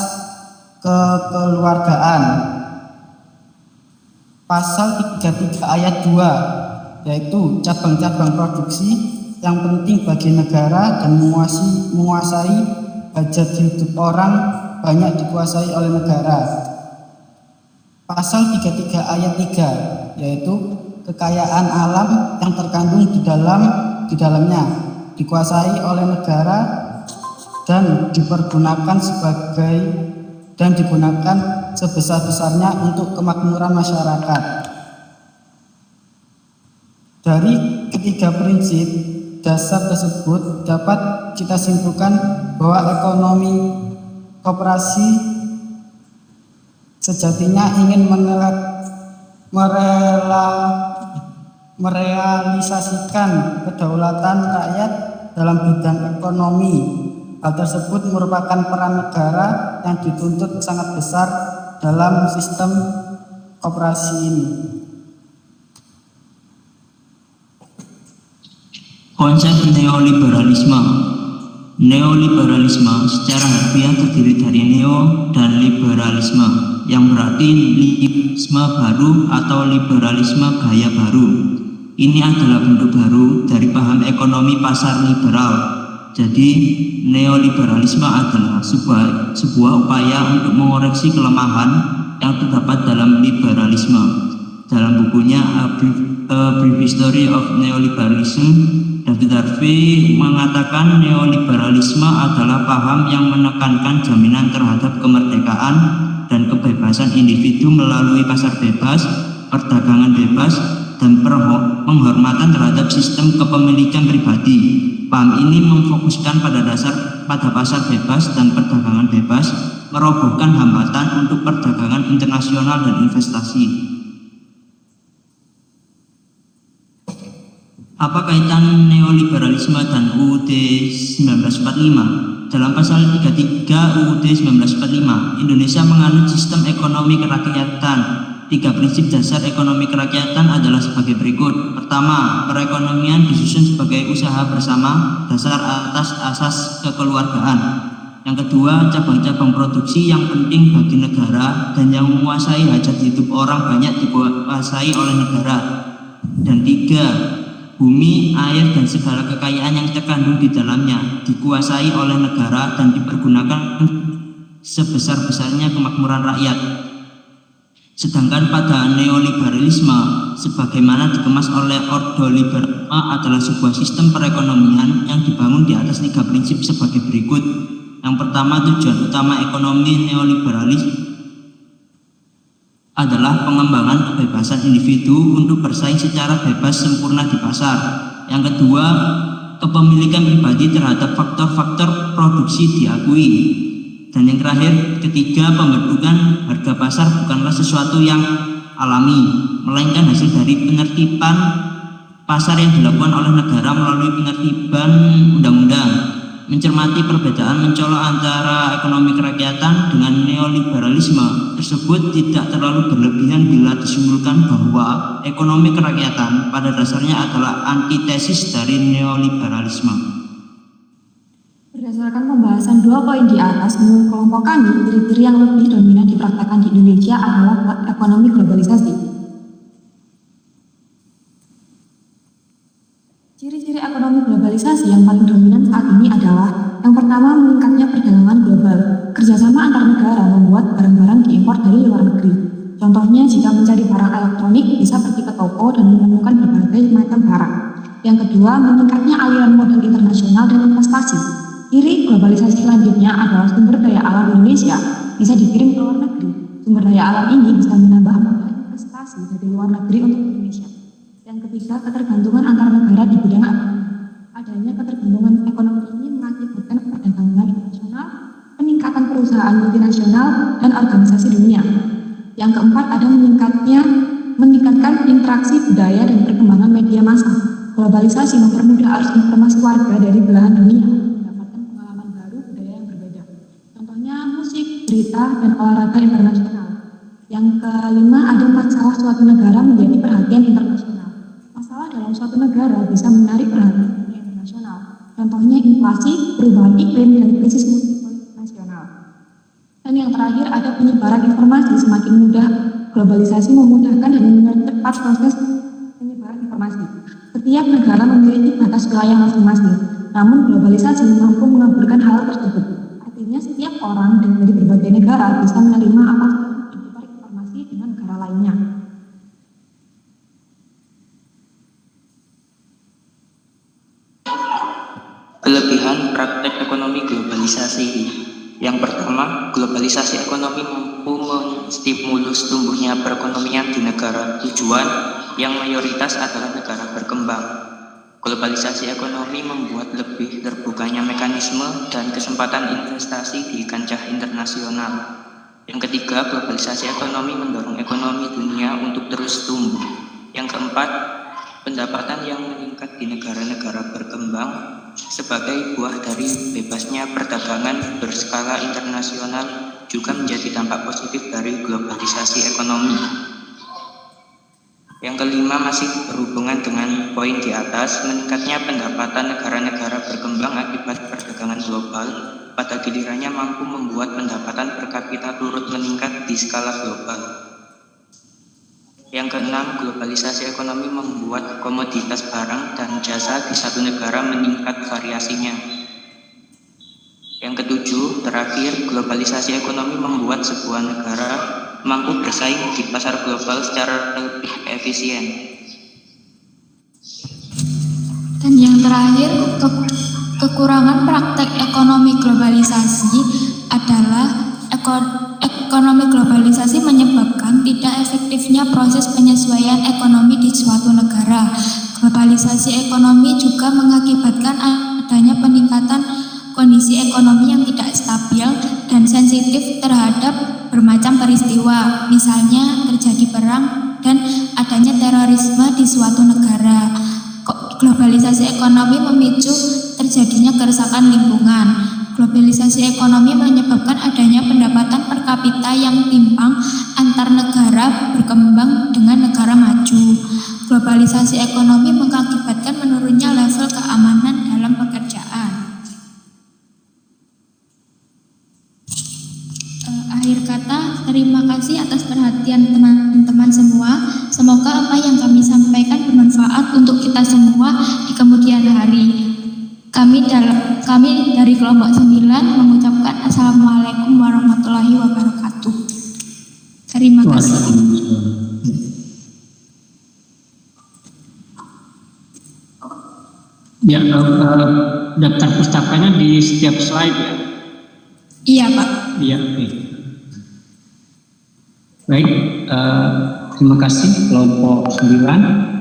kekeluargaan. Pasal 33 ayat 2, yaitu cabang-cabang produksi yang penting bagi negara dan menguasai hajat hidup orang banyak dikuasai oleh negara. Pasal 33 ayat 3, yaitu kekayaan alam yang terkandung di dalamnya dikuasai oleh negara dan digunakan sebesar-besarnya untuk kemakmuran masyarakat. Dari ketiga prinsip dasar tersebut dapat kita simpulkan bahwa ekonomi koperasi sejatinya ingin merealisasikan kedaulatan rakyat dalam bidang ekonomi. Hal tersebut merupakan peran negara yang dituntut sangat besar dalam sistem koperasi ini. Konsep neoliberalisme. Neoliberalisme secara harfiah terdiri dari neo dan liberalisme, yang berarti liberalisme baru atau liberalisme gaya baru. Ini adalah bentuk baru dari paham ekonomi pasar liberal. Jadi, neoliberalisme adalah sebuah upaya untuk mengoreksi kelemahan yang terdapat dalam liberalisme. Dalam bukunya A Brief History of Neoliberalism, David Harvey mengatakan neoliberalisme adalah paham yang menekankan jaminan terhadap kemerdekaan dan kebebasan individu melalui pasar bebas, perdagangan bebas, dan penghormatan terhadap sistem kepemilikan pribadi. Paham ini memfokuskan pada pasar bebas dan perdagangan bebas, merobohkan hambatan untuk perdagangan internasional dan investasi. Apa kaitan neoliberalisme dan UUD 1945? Dalam pasal 33 UUD 1945, Indonesia menganut sistem ekonomi kerakyatan. 3 prinsip dasar ekonomi kerakyatan adalah sebagai berikut. Pertama, perekonomian disusun sebagai usaha bersama dasar atas asas kekeluargaan. Yang kedua, cabang-cabang produksi yang penting bagi negara dan yang menguasai hajat hidup orang banyak dikuasai oleh negara. Dan 3, bumi, air, dan segala kekayaan yang terkandung di dalamnya dikuasai oleh negara dan dipergunakan sebesar-besarnya kemakmuran rakyat. Sedangkan pada neoliberalisme, sebagaimana dikemas oleh ordoliberalisme, adalah sebuah sistem perekonomian yang dibangun di atas 3 prinsip sebagai berikut. Yang pertama, tujuan utama ekonomi neoliberalis adalah pengembangan kebebasan individu untuk bersaing secara bebas sempurna di pasar. Yang kedua, kepemilikan pribadi terhadap faktor-faktor produksi diakui. Dan yang terakhir, ketiga, pembentukan harga pasar bukanlah sesuatu yang alami, melainkan hasil dari penertiban pasar yang dilakukan oleh negara melalui penertiban undang-undang. Mencermati perbedaan mencolok antara ekonomi kerakyatan dengan neoliberalisme tersebut tidak terlalu berlebihan bila disimpulkan bahwa ekonomi kerakyatan pada dasarnya adalah antitesis dari neoliberalisme. Berdasarkan pembahasan 2 poin di atas, menurut kelompok kami, ciri-ciri yang lebih dominan dipraktekkan di Indonesia adalah ekonomi globalisasi. Ciri-ciri ekonomi globalisasi yang paling dominan saat ini adalah yang pertama, meningkatnya perdagangan global. Kerjasama antar negara membuat barang-barang diimpor dari luar negeri. Contohnya, jika mencari barang elektronik, bisa pergi ke toko dan menemukan berbagai macam barang. Yang kedua, meningkatnya aliran modal internasional dan investasi. Ciri globalisasi selanjutnya adalah sumber daya alam Indonesia bisa dikirim ke luar negeri. Sumber daya alam ini bisa menambah modal investasi dari luar negeri untuk Indonesia. Yang ketiga, ketergantungan antar negara di bidang ekonomi. Adanya ketergantungan ekonomi ini mengakibatkan perdagangan internasional, peningkatan perusahaan multinasional, dan organisasi dunia. Yang keempat, ada meningkatkan interaksi budaya dan perkembangan media massa. Globalisasi mempermudah arus informasi warga dari belahan dunia, mendapatkan pengalaman baru budaya yang berbeda. Contohnya musik, berita, dan olahraga internasional. Yang kelima, ada masalah suatu negara menjadi perhatian internasional. Masalah dalam suatu negara bisa menarik perhatian dunia internasional. Contohnya inflasi, perubahan iklim, dan krisis multinasional. Dan yang terakhir, ada penyebaran informasi. Semakin mudah globalisasi memudahkan dan mempercepat proses penyebaran informasi. Setiap negara memiliki batas wilayah masing-masing, namun globalisasi mampu mengaburkan hal tersebut. Artinya setiap orang dari berbagai negara bisa menerima apa informasi dengan negara lainnya. Kelebihan praktek ekonomi globalisasi. Yang pertama, globalisasi ekonomi mampu menstimulus tumbuhnya perekonomian di negara tujuan yang mayoritas adalah negara berkembang. Globalisasi ekonomi membuat lebih terbukanya mekanisme dan kesempatan investasi di kancah internasional. Yang ketiga, globalisasi ekonomi mendorong ekonomi dunia untuk terus tumbuh. Yang keempat, pendapatan yang meningkat di negara-negara berkembang sebagai buah dari bebasnya perdagangan berskala internasional juga menjadi dampak positif dari globalisasi ekonomi. Yang kelima, masih berhubungan dengan poin di atas, meningkatnya pendapatan negara-negara berkembang akibat perdagangan global pada gilirannya mampu membuat pendapatan per kapita turut meningkat di skala global. Yang keenam, globalisasi ekonomi membuat komoditas barang dan jasa di satu negara meningkat variasinya. Yang ketujuh, terakhir, globalisasi ekonomi membuat sebuah negara mampu bersaing di pasar global secara lebih efisien. Dan yang terakhir, kekurangan praktek ekonomi globalisasi adalah ekonomi globalisasi menyebabkan tidak efektifnya proses penyesuaian ekonomi di suatu negara. Globalisasi ekonomi juga mengakibatkan adanya peningkatan kondisi ekonomi yang tidak stabil dan sensitif terhadap bermacam peristiwa, misalnya terjadi perang dan adanya terorisme di suatu negara. Globalisasi ekonomi memicu terjadinya kerusakan lingkungan. Globalisasi ekonomi menyebabkan adanya pendapatan per kapita yang timpang antar negara berkembang dengan negara maju. Globalisasi ekonomi mengakibatkan menurunnya level keamanan dalam pekerjaan. Akhir kata, terima kasih atas perhatian teman-teman semua. Semoga apa yang kami sampaikan bermanfaat untuk kita semua di kemudian hari. Kami dari kelompok 9 mengucapkan Assalamualaikum warahmatullahi wabarakatuh. Terima kasih. Ya, daftar pustakanya di setiap slide ya? Iya, Pak. Iya, oke. Baik, terima kasih kelompok 9.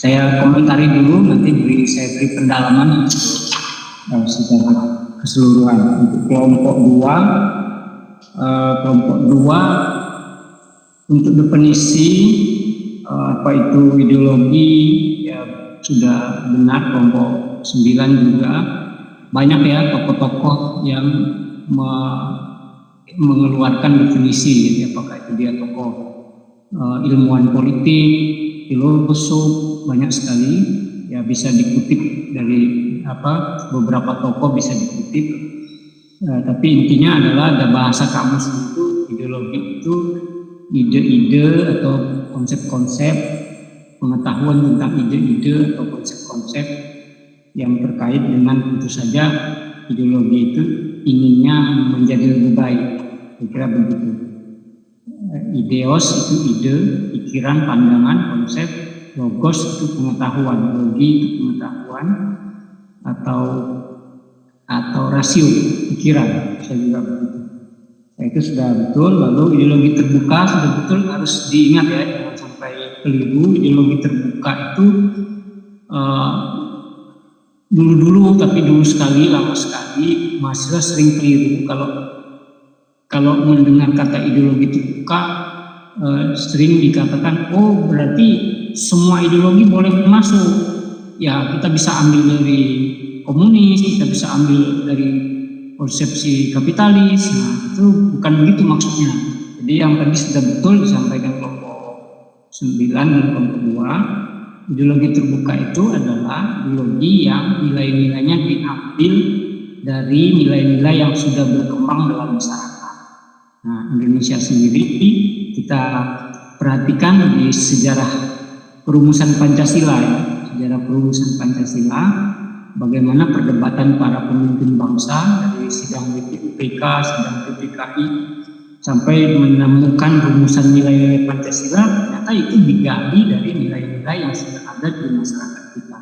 Saya komentari dulu, nanti saya beri pendalaman secara keseluruhan. Untuk kelompok 2, untuk definisi apa itu ideologi ya sudah benar. Kelompok 9 juga banyak ya tokoh-tokoh yang mengeluarkan definisi, apakah itu dia tokoh ilmuwan politik, filosof, banyak sekali ya, bisa dikutip dari beberapa tokoh bisa dikutip, tapi intinya adalah ada bahasa kamus itu. Ideologi itu ide-ide atau konsep-konsep, pengetahuan tentang ide-ide atau konsep-konsep yang terkait dengan tentu saja ideologi itu inginnya menjadi lebih baik, kira-kira begitu. Ideos itu ide, pikiran, pandangan, konsep. Logos itu pengetahuan, logi itu pengetahuan atau rasio, pikiran, saya juga begitu. Nah, itu sudah betul. Lalu ideologi terbuka sudah betul, harus diingat ya, jangan sampai keliru. Ideologi terbuka itu dulu sekali, lama sekali mahasiswa sering keliru kalau mendengar kata ideologi terbuka. Sering dikatakan, oh berarti semua ideologi boleh masuk. Ya, kita bisa ambil dari komunis, kita bisa ambil dari konsepsi kapitalis. Nah, itu bukan begitu maksudnya. Jadi yang tadi sudah betul disampaikan kelompok 9 dan kelompok 2. Ideologi terbuka itu adalah ideologi yang nilai-nilainya diambil dari nilai-nilai yang sudah berkembang dalam masyarakat. Nah, Indonesia sendiri kita perhatikan di sejarah perumusan Pancasila ya. Sejarah perumusan Pancasila, bagaimana perdebatan para pemimpin bangsa dari sidang BPUPK, sidang PPKI sampai menemukan rumusan nilai-nilai Pancasila, ternyata itu digali dari nilai-nilai yang sudah ada di masyarakat kita.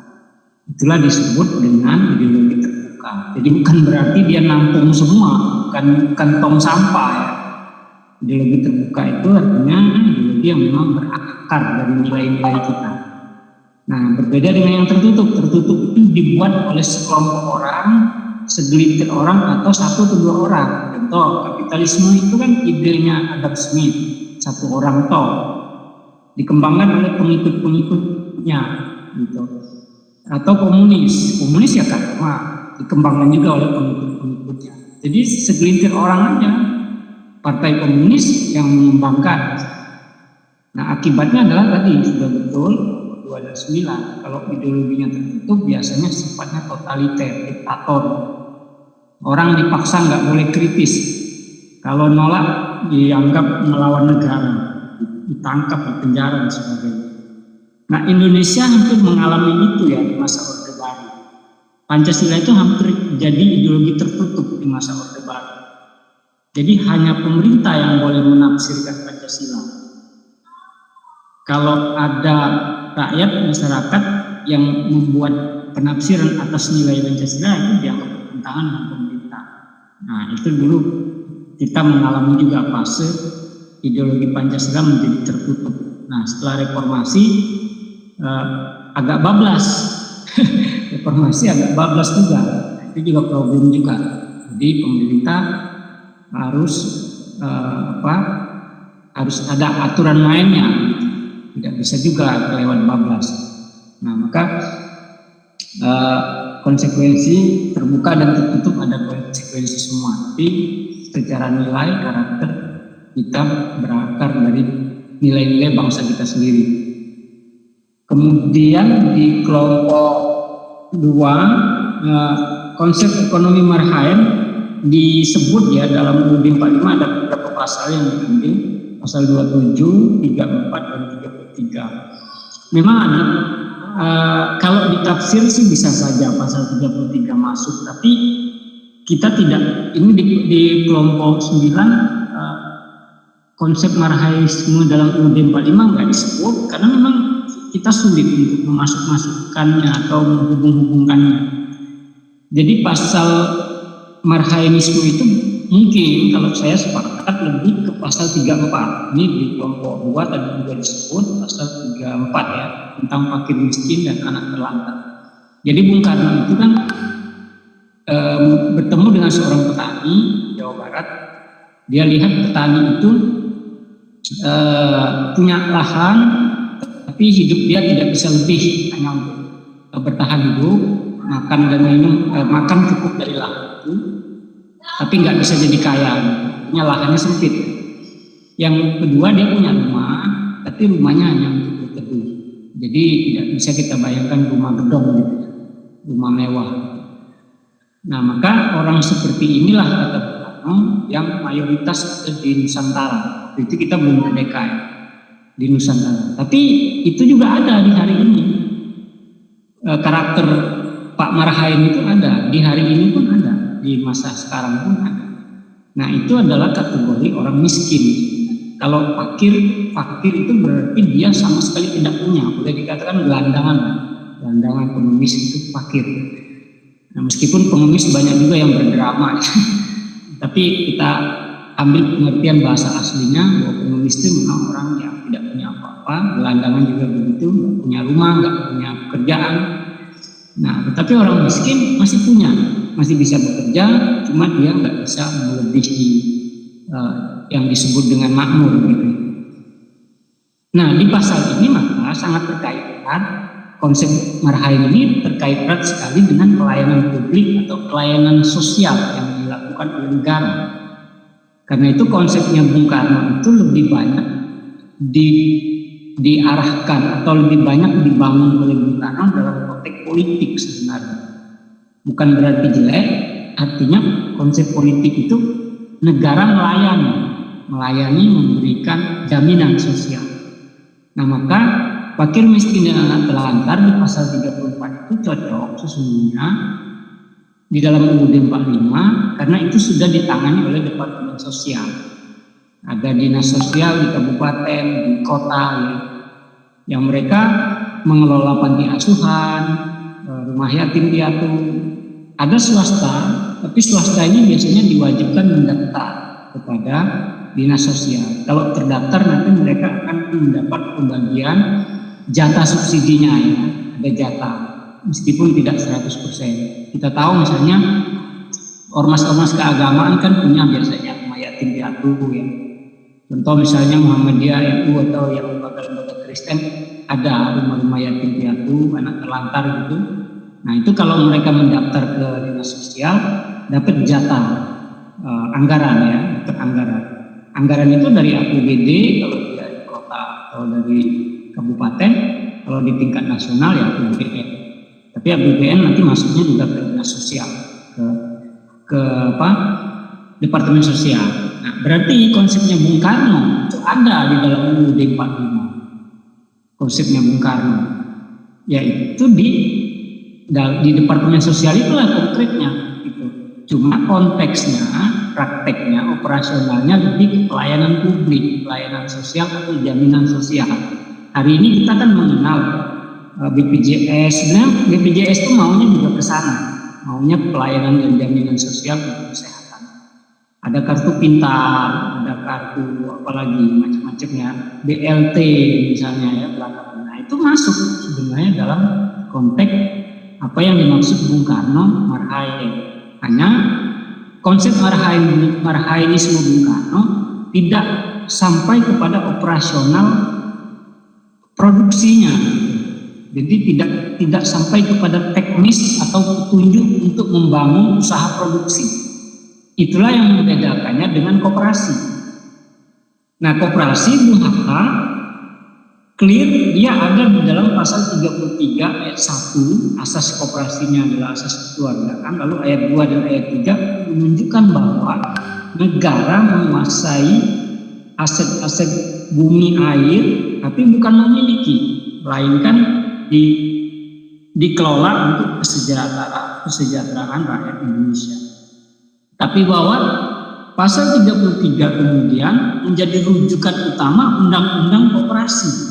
Itulah disebut dengan ideologi terbuka. Jadi bukan berarti dia nampung semua, bukan tong sampah ya. Ideologi terbuka itu artinya ideologi yang memang berakar dari nilai-nilai kita. Nah, berbeda dengan yang tertutup. Tertutup itu dibuat oleh sekelompok orang, segelintir orang, atau 1 atau 2 orang. Contoh, kapitalisme itu kan idenya Adam Smith, 1 orang toh, dikembangkan oleh pengikut-pengikutnya, gitu. Atau komunis ya karma, dikembangkan juga oleh pengikut-pengikutnya. Jadi segelintir orang aja, partai komunis yang mengembangkan. Nah, akibatnya adalah tadi sudah betul 2 dan 9. Kalau ideologinya tertutup biasanya sifatnya totaliter, diktator. Orang dipaksa nggak boleh kritis. Kalau nolak dianggap melawan negara, ditangkap, dipenjara dan sebagainya. Nah, Indonesia hampir mengalami itu ya di masa Orde Baru. Pancasila itu hampir jadi ideologi tertutup di masa Orde Baru. Jadi hanya pemerintah yang boleh menafsirkan Pancasila. Kalau ada rakyat, masyarakat yang membuat penafsiran atas nilai Pancasila, itu dianggap bertentangan dengan pemerintah. Nah, itu dulu kita mengalami juga fase ideologi Pancasila menjadi tertutup. Nah, setelah reformasi agak bablas. Reformasi agak bablas juga. Itu juga problem juga. Jadi pemerintah harus harus ada aturan mainnya. Tidak bisa juga kelewat bablas. Nah, maka konsekuensi terbuka dan tertutup ada konsekuensi semua. Tapi secara nilai karakter kita berakar dari nilai-nilai bangsa kita sendiri. Kemudian di kelompok 2 konsep ekonomi marhaen disebut ya dalam UUD 45 ada beberapa pasal yang diambil, pasal 27, 34 dan 33. Memang ada kalau ditafsir sih bisa saja pasal 33 masuk, tapi kita tidak, ini di kelompok 9 konsep marhaisme dalam UUD 45 nggak disebut karena memang kita sulit untuk memasukkannya atau menghubung-hubungkannya. Jadi pasal marhaenisme itu mungkin kalau saya sepakat lebih ke pasal 34. Ini di kelompok 2 tadi juga disebut pasal 34 ya, tentang fakir miskin dan anak terlantar. Jadi Bung Karno itu kan bertemu dengan seorang petani di Jawa Barat. Dia lihat petani itu punya lahan, tapi hidup dia tidak bisa lebih, hanya untuk bertahan hidup, makan dan minum, makan cukup dari lahan itu, tapi nggak bisa jadi kaya, punya lahannya sempit. Yang kedua dia punya rumah, tapi rumahnya hanya untuk berteduh. Jadi tidak bisa kita bayangkan rumah gedong gitu, rumah mewah. Nah, maka orang seperti inilah kata Bung Karno yang mayoritas ada di Nusantara. Itu kita belum merdeka ya, di Nusantara. Tapi itu juga ada di hari ini. Karakter Pak Marhaen itu ada, di hari ini pun ada, di masa sekarang pun ada. Nah, itu adalah kategori orang miskin. Kalau fakir itu berarti dia sama sekali tidak punya, boleh dikatakan gelandangan pengemis itu fakir. Nah, meskipun pengemis banyak juga yang berdrama, tapi kita ambil pengertian bahasa aslinya bahwa pengemis itu memang orang yang tidak punya apa-apa, gelandangan juga begitu, nggak punya rumah, nggak punya pekerjaan. Nah, tetapi orang miskin masih punya, masih bisa bekerja, cuma dia nggak bisa melebihi yang disebut dengan makmur gitu. Nah, di pasal ini maka sangat terkait erat, konsep marhain ini terkait erat sekali dengan pelayanan publik atau pelayanan sosial yang dilakukan oleh negara. Karena itu konsepnya Bung Karno itu lebih banyak diarahkan atau lebih banyak dibangun oleh Bung Karno dalam konteks politik sebenarnya. Bukan berarti jelek, artinya konsep politik itu negara melayani memberikan jaminan sosial. Nah, maka fakir miskin dan anak telantar di pasal 34 itu cocok sesungguhnya di dalam UUD 45 karena itu sudah ditangani oleh Departemen Sosial. Ada dinas sosial di kabupaten, di kota ya, yang mereka mengelola panti asuhan, rumah yatim piatu. Ada swasta, tapi swasta ini biasanya diwajibkan mendaftar kepada dinas sosial. Kalau terdaftar nanti mereka akan mendapat pembagian jatah subsidinya ya, ada jatah meskipun tidak 100%. Kita tahu misalnya ormas-ormas keagamaan kan punya biasanya rumah yatim piatu ya. Contoh misalnya Muhammadiyah, NU atau yang lembaga-lembaga Kristen ada rumah-rumah yatim piatu, anak terlantar gitu. Nah, itu kalau mereka mendaftar ke dinas sosial dapat jatah anggaran ya, dapat anggaran. Anggaran itu dari APBD kalau dia di kota atau dari kabupaten, kalau di tingkat nasional ya APBN. Tapi APBN nanti masuknya juga ke dinas sosial, ke Departemen Sosial. Nah, berarti konsepnya Bung Karno itu ada di dalam UUD 45. Konsepnya Bung Karno, yaitu di Departemen Sosial itulah konkretnya gitu. Cuma konteksnya, prakteknya, operasionalnya lebih ke pelayanan publik, pelayanan sosial atau jaminan sosial. Hari ini kita kan mengenal BPJS. Sebenarnya BPJS itu maunya juga ke sana, maunya pelayanan dan jaminan sosial untuk kesehatan. Ada kartu pintar, ada kartu apalagi macam-macamnya, BLT misalnya ya belakangan. Nah, itu masuk sebenarnya dalam konteks apa yang dimaksud Bung Karno marhain. Hanya konsep marhainisme Bung Karno tidak sampai kepada operasional produksinya. Jadi tidak sampai kepada teknis atau petunjuk untuk membangun usaha produksi. Itulah yang membedakannya dengan koperasi. Nah, koperasi Bung Hatta clear dia ada di dalam pasal 33 ayat 1, asas koperasinya adalah asas kekeluargaan, lalu ayat 2 dan ayat 3 menunjukkan bahwa negara menguasai aset-aset bumi air tapi bukan memiliki, melainkan dikelola untuk kesejahteraan rakyat Indonesia. Tapi bahwa pasal 33 kemudian menjadi rujukan utama undang-undang koperasi.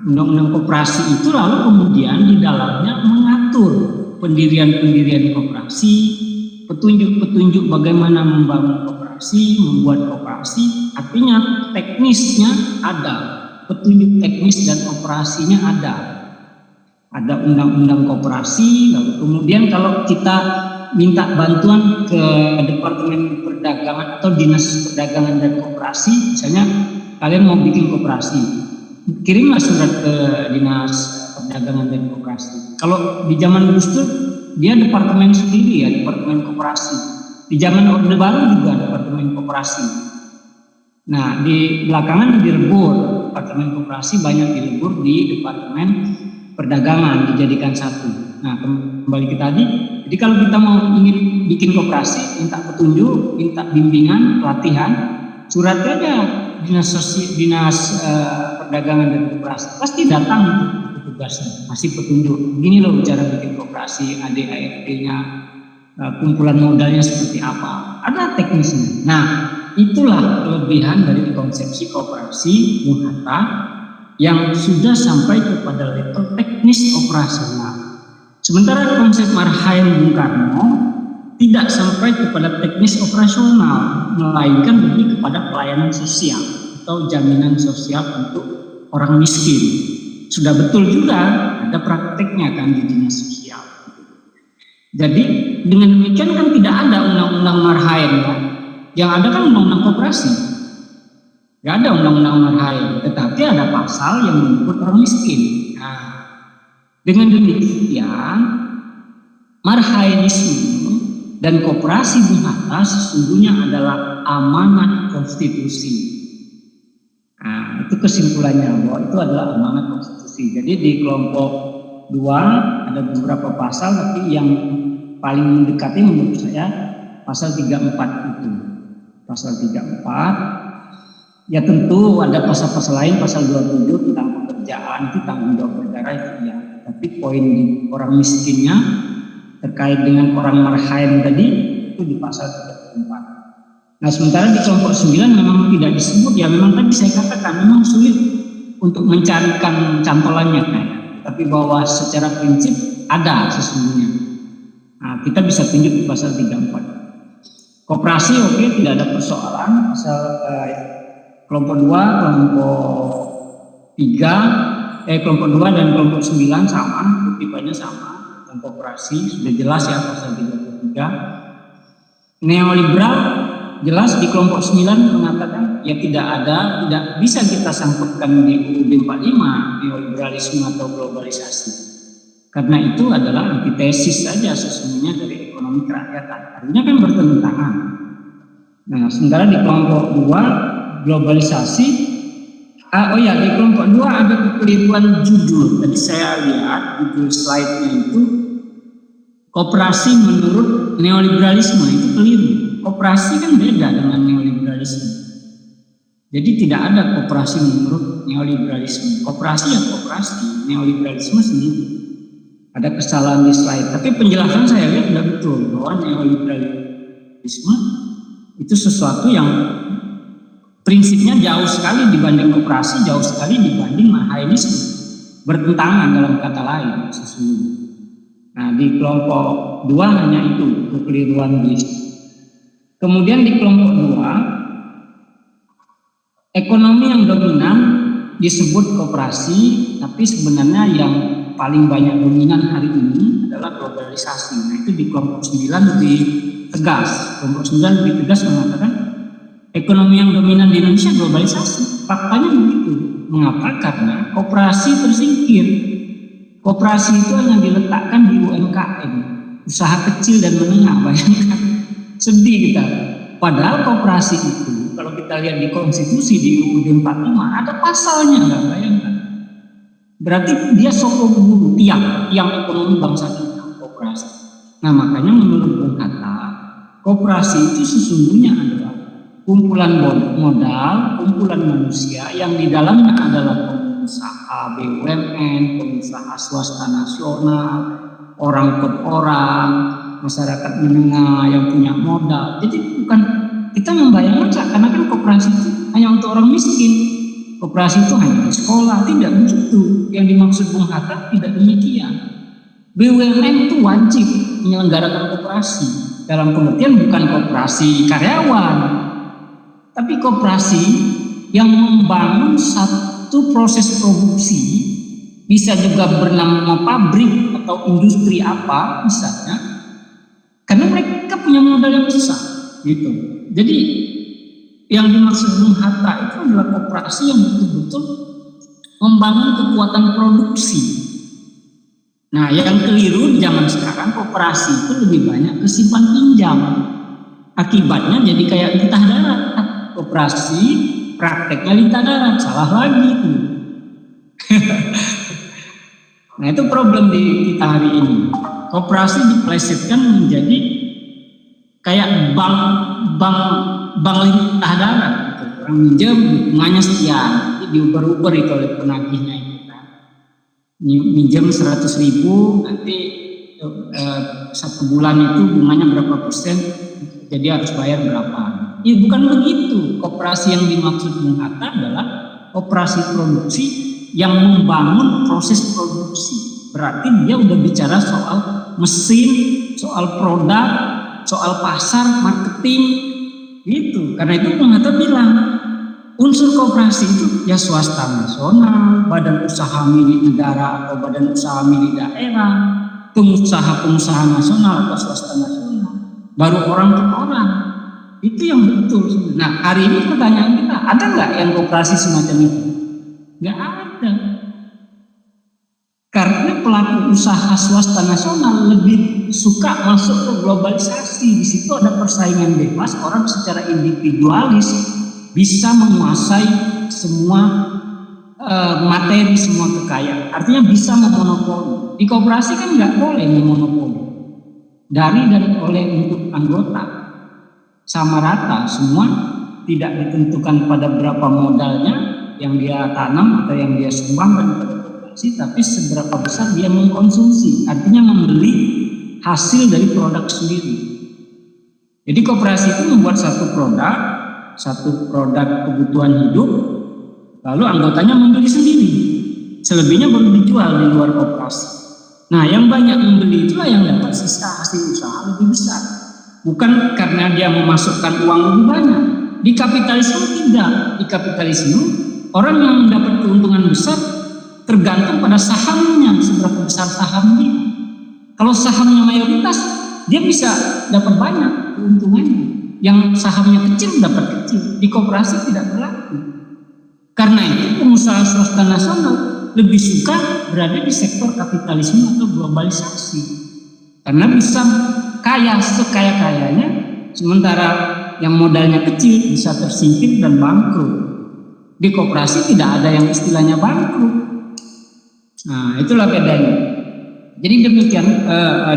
Undang-undang koperasi itu lalu kemudian di dalamnya mengatur pendirian-pendirian koperasi, petunjuk-petunjuk bagaimana membangun koperasi, membuat koperasi, artinya teknisnya ada, petunjuk teknis dan operasinya ada. Ada undang-undang koperasi, lalu kemudian kalau kita minta bantuan ke Departemen Perdagangan atau Dinas Perdagangan dan Koperasi, misalnya kalian mau bikin koperasi, kirimlah surat ke Dinas Perdagangan dan Koperasi. Kalau di zaman Gus Dur dia departemen sendiri ya, Departemen Koperasi. Di zaman Orde Baru juga Departemen Koperasi. Nah, di belakangan direbur Departemen Koperasi, banyak dilebur di Departemen Perdagangan, dijadikan satu. Nah, kembali ke tadi, jadi kalau kita mau ingin bikin koperasi, minta petunjuk, minta bimbingan, pelatihan, surat aja Dinas Perdagangan dan Koperasi, pasti datang petugasnya, masih petunjuk. Begini loh cara bikin koperasi, ADART-nya, kumpulan modalnya seperti apa, ada teknisnya. Nah, itulah kelebihan dari konsepsi koperasi Bung Hatta yang sudah sampai kepada level teknis operasional. Sementara konsep marhain Bung Karno tidak sampai kepada teknis operasional, melainkan lebih kepada pelayanan sosial atau jaminan sosial untuk orang miskin. Sudah betul juga ada prakteknya kan di dinas sosial. Jadi dengan demikian kan tidak ada undang-undang marhaen kan? Yang ada kan undang-undang koperasi. Tidak ada undang-undang marhaen, tetapi ada pasal yang menyebut orang miskin. Nah, dengan demikian marhaenisme dan koperasi Bung Hatta sesungguhnya adalah amanat konstitusi. Nah, itu kesimpulannya bahwa itu adalah amanat konstitusi. Jadi di kelompok 2 ada beberapa pasal, tapi yang paling mendekati menurut saya pasal 34 itu. Pasal 34, ya tentu ada pasal-pasal lain, pasal 27 tentang pekerjaan, itu tanggung jawab negara itu ya. Tapi poin di orang miskinnya terkait dengan orang marhaen tadi itu di pasal 34. Nah, sementara di kelompok 9 memang tidak disebut, ya memang tadi saya katakan memang sulit untuk mencarikan cantolannya, tapi bahwa secara prinsip ada sesungguhnya. Nah, kita bisa tunjuk di pasal 34. Koperasi oke, tidak ada persoalan. Pasal kelompok 2, kelompok 3, kelompok 2 dan kelompok 9 sama, kutipannya sama. Tentang koperasi sudah jelas ya pasal 33. Neoliberal jelas di kelompok 9 mengatakan ya tidak bisa kita sangkutkan di UUD 45 neoliberalisme atau globalisasi. Karena itu adalah antitesis saja sesungguhnya dari ekonomi kerakyatan. Artinya kan bertentangan. Nah, sementara di kelompok 2 globalisasi di kelompok 2 ada kekeliruan judul. Tadi saya lihat judul slide-nya itu koperasi menurut neoliberalisme, itu keliru. Koperasi kan beda dengan neoliberalisme. Jadi tidak ada koperasi menurut neoliberalisme. Koperasi ya koperasi, neoliberalisme sendiri. Ada kesalahan di slide. Tapi penjelasan saya lihat sudah betul bahwa neoliberalisme itu sesuatu yang prinsipnya jauh sekali dibanding koperasi, jauh sekali dibanding marhaenisme. Bertentangan dalam kata lain sesungguhnya. Nah, di kelompok 2 hanya itu kekeliruan list. Kemudian di kelompok 2 ekonomi yang dominan disebut koperasi, tapi sebenarnya yang paling banyak dominan hari ini adalah globalisasi. Nah, itu di kelompok 9 lebih tegas. Kelompok 9 lebih tegas mengatakan ekonomi yang dominan di Indonesia globalisasi. Faktanya begitu. Mengapa? Karena koperasi tersingkir. Koperasi itu hanya diletakkan di UMKM, usaha kecil dan menengah. Bayangkan, sedih kita. Padahal koperasi itu, kalau kita lihat di konstitusi di UUD 45, ada pasalnya, nggak bayangkan. Berarti dia sokong guru, tiang ekonomi bangsa kita, koperasi. Nah, makanya menurut Bung Hatta, koperasi itu sesungguhnya adalah kumpulan modal, kumpulan manusia yang di dalamnya adalah pengusaha BUMN, pengusaha swasta nasional, orang per orang, masyarakat menengah yang punya modal. Jadi bukan kita membayangkan seakan-akan koperasi itu hanya untuk orang miskin. Koperasi itu hanya di sekolah, tidak begitu. Yang dimaksud Bung Hatta tidak demikian. BUMN itu wajib menyelenggarakan koperasi. Dalam pengertian bukan koperasi karyawan, tapi koperasi yang membangun satu proses produksi, bisa juga bernama pabrik atau industri apa misalnya, karena mereka punya modal yang besar gitu. Jadi yang dimaksud Bung Hatta itu adalah koperasi yang betul-betul membangun kekuatan produksi. Nah, yang keliru di zaman sekarang koperasi itu lebih banyak ke simpan pinjam. Akibatnya jadi kayak lintah darat. Koperasi prakteknya lintah darat, salah lagi itu. Nah, itu problem di kita hari ini. Koperasi diplesetkan menjadi kayak bank lintah darat. Gitu. Orang minjem bunganya sekian, nanti diuber-uber itu oleh penagihnya itu kan. Minjem 100.000, nanti 1 bulan itu bunganya berapa persen, jadi harus bayar berapa. Ya bukan begitu. Koperasi yang dimaksud Bung Hatta adalah operasi produksi yang membangun proses produksi. Berarti dia udah bicara soal mesin, soal produk, soal pasar, marketing, gitu. Karena itu Bung Hatta bilang unsur koperasi itu ya swasta nasional, badan usaha milik negara atau badan usaha milik daerah, pengusaha nasional atau swasta nasional, baru orang ke orang. Itu yang betul. Nah, hari ini pertanyaan kita, ada nggak yang koperasi semacam itu? Nggak ada. Karena pelaku usaha swasta nasional lebih suka masuk ke globalisasi. Di situ ada persaingan bebas, orang secara individualis bisa menguasai semua materi, semua kekayaan. Artinya bisa memonopoli. Di koperasi kan nggak boleh memonopoli. Dari dan oleh untuk anggota sama rata, semua tidak ditentukan pada berapa modalnya yang dia tanam atau yang dia sumbangkan pada koperasi, tapi seberapa besar dia mengkonsumsi, artinya membeli hasil dari produk sendiri. Jadi koperasi itu membuat satu produk kebutuhan hidup, lalu anggotanya membeli sendiri, selebihnya baru dijual di luar koperasi. Nah, yang banyak membeli itulah yang dapat sisa hasil usaha lebih besar, bukan karena dia memasukkan uang lebih banyak. Di kapitalisme tidak. Di kapitalisme orang yang mendapat keuntungan besar tergantung pada sahamnya, seberapa besar saham dia. Kalau sahamnya mayoritas, dia bisa dapat banyak keuntungannya. Yang sahamnya kecil dapat kecil. Di koperasi tidak berlaku. Karena itu pengusaha swasta nasional lebih suka berada di sektor kapitalisme atau globalisasi. Karena bisa kaya sekaya-kayanya, sementara yang modalnya kecil bisa tersingkir dan bangkrut. Di koperasi tidak ada yang istilahnya bangkrut. Nah, itulah bedanya. Jadi demikian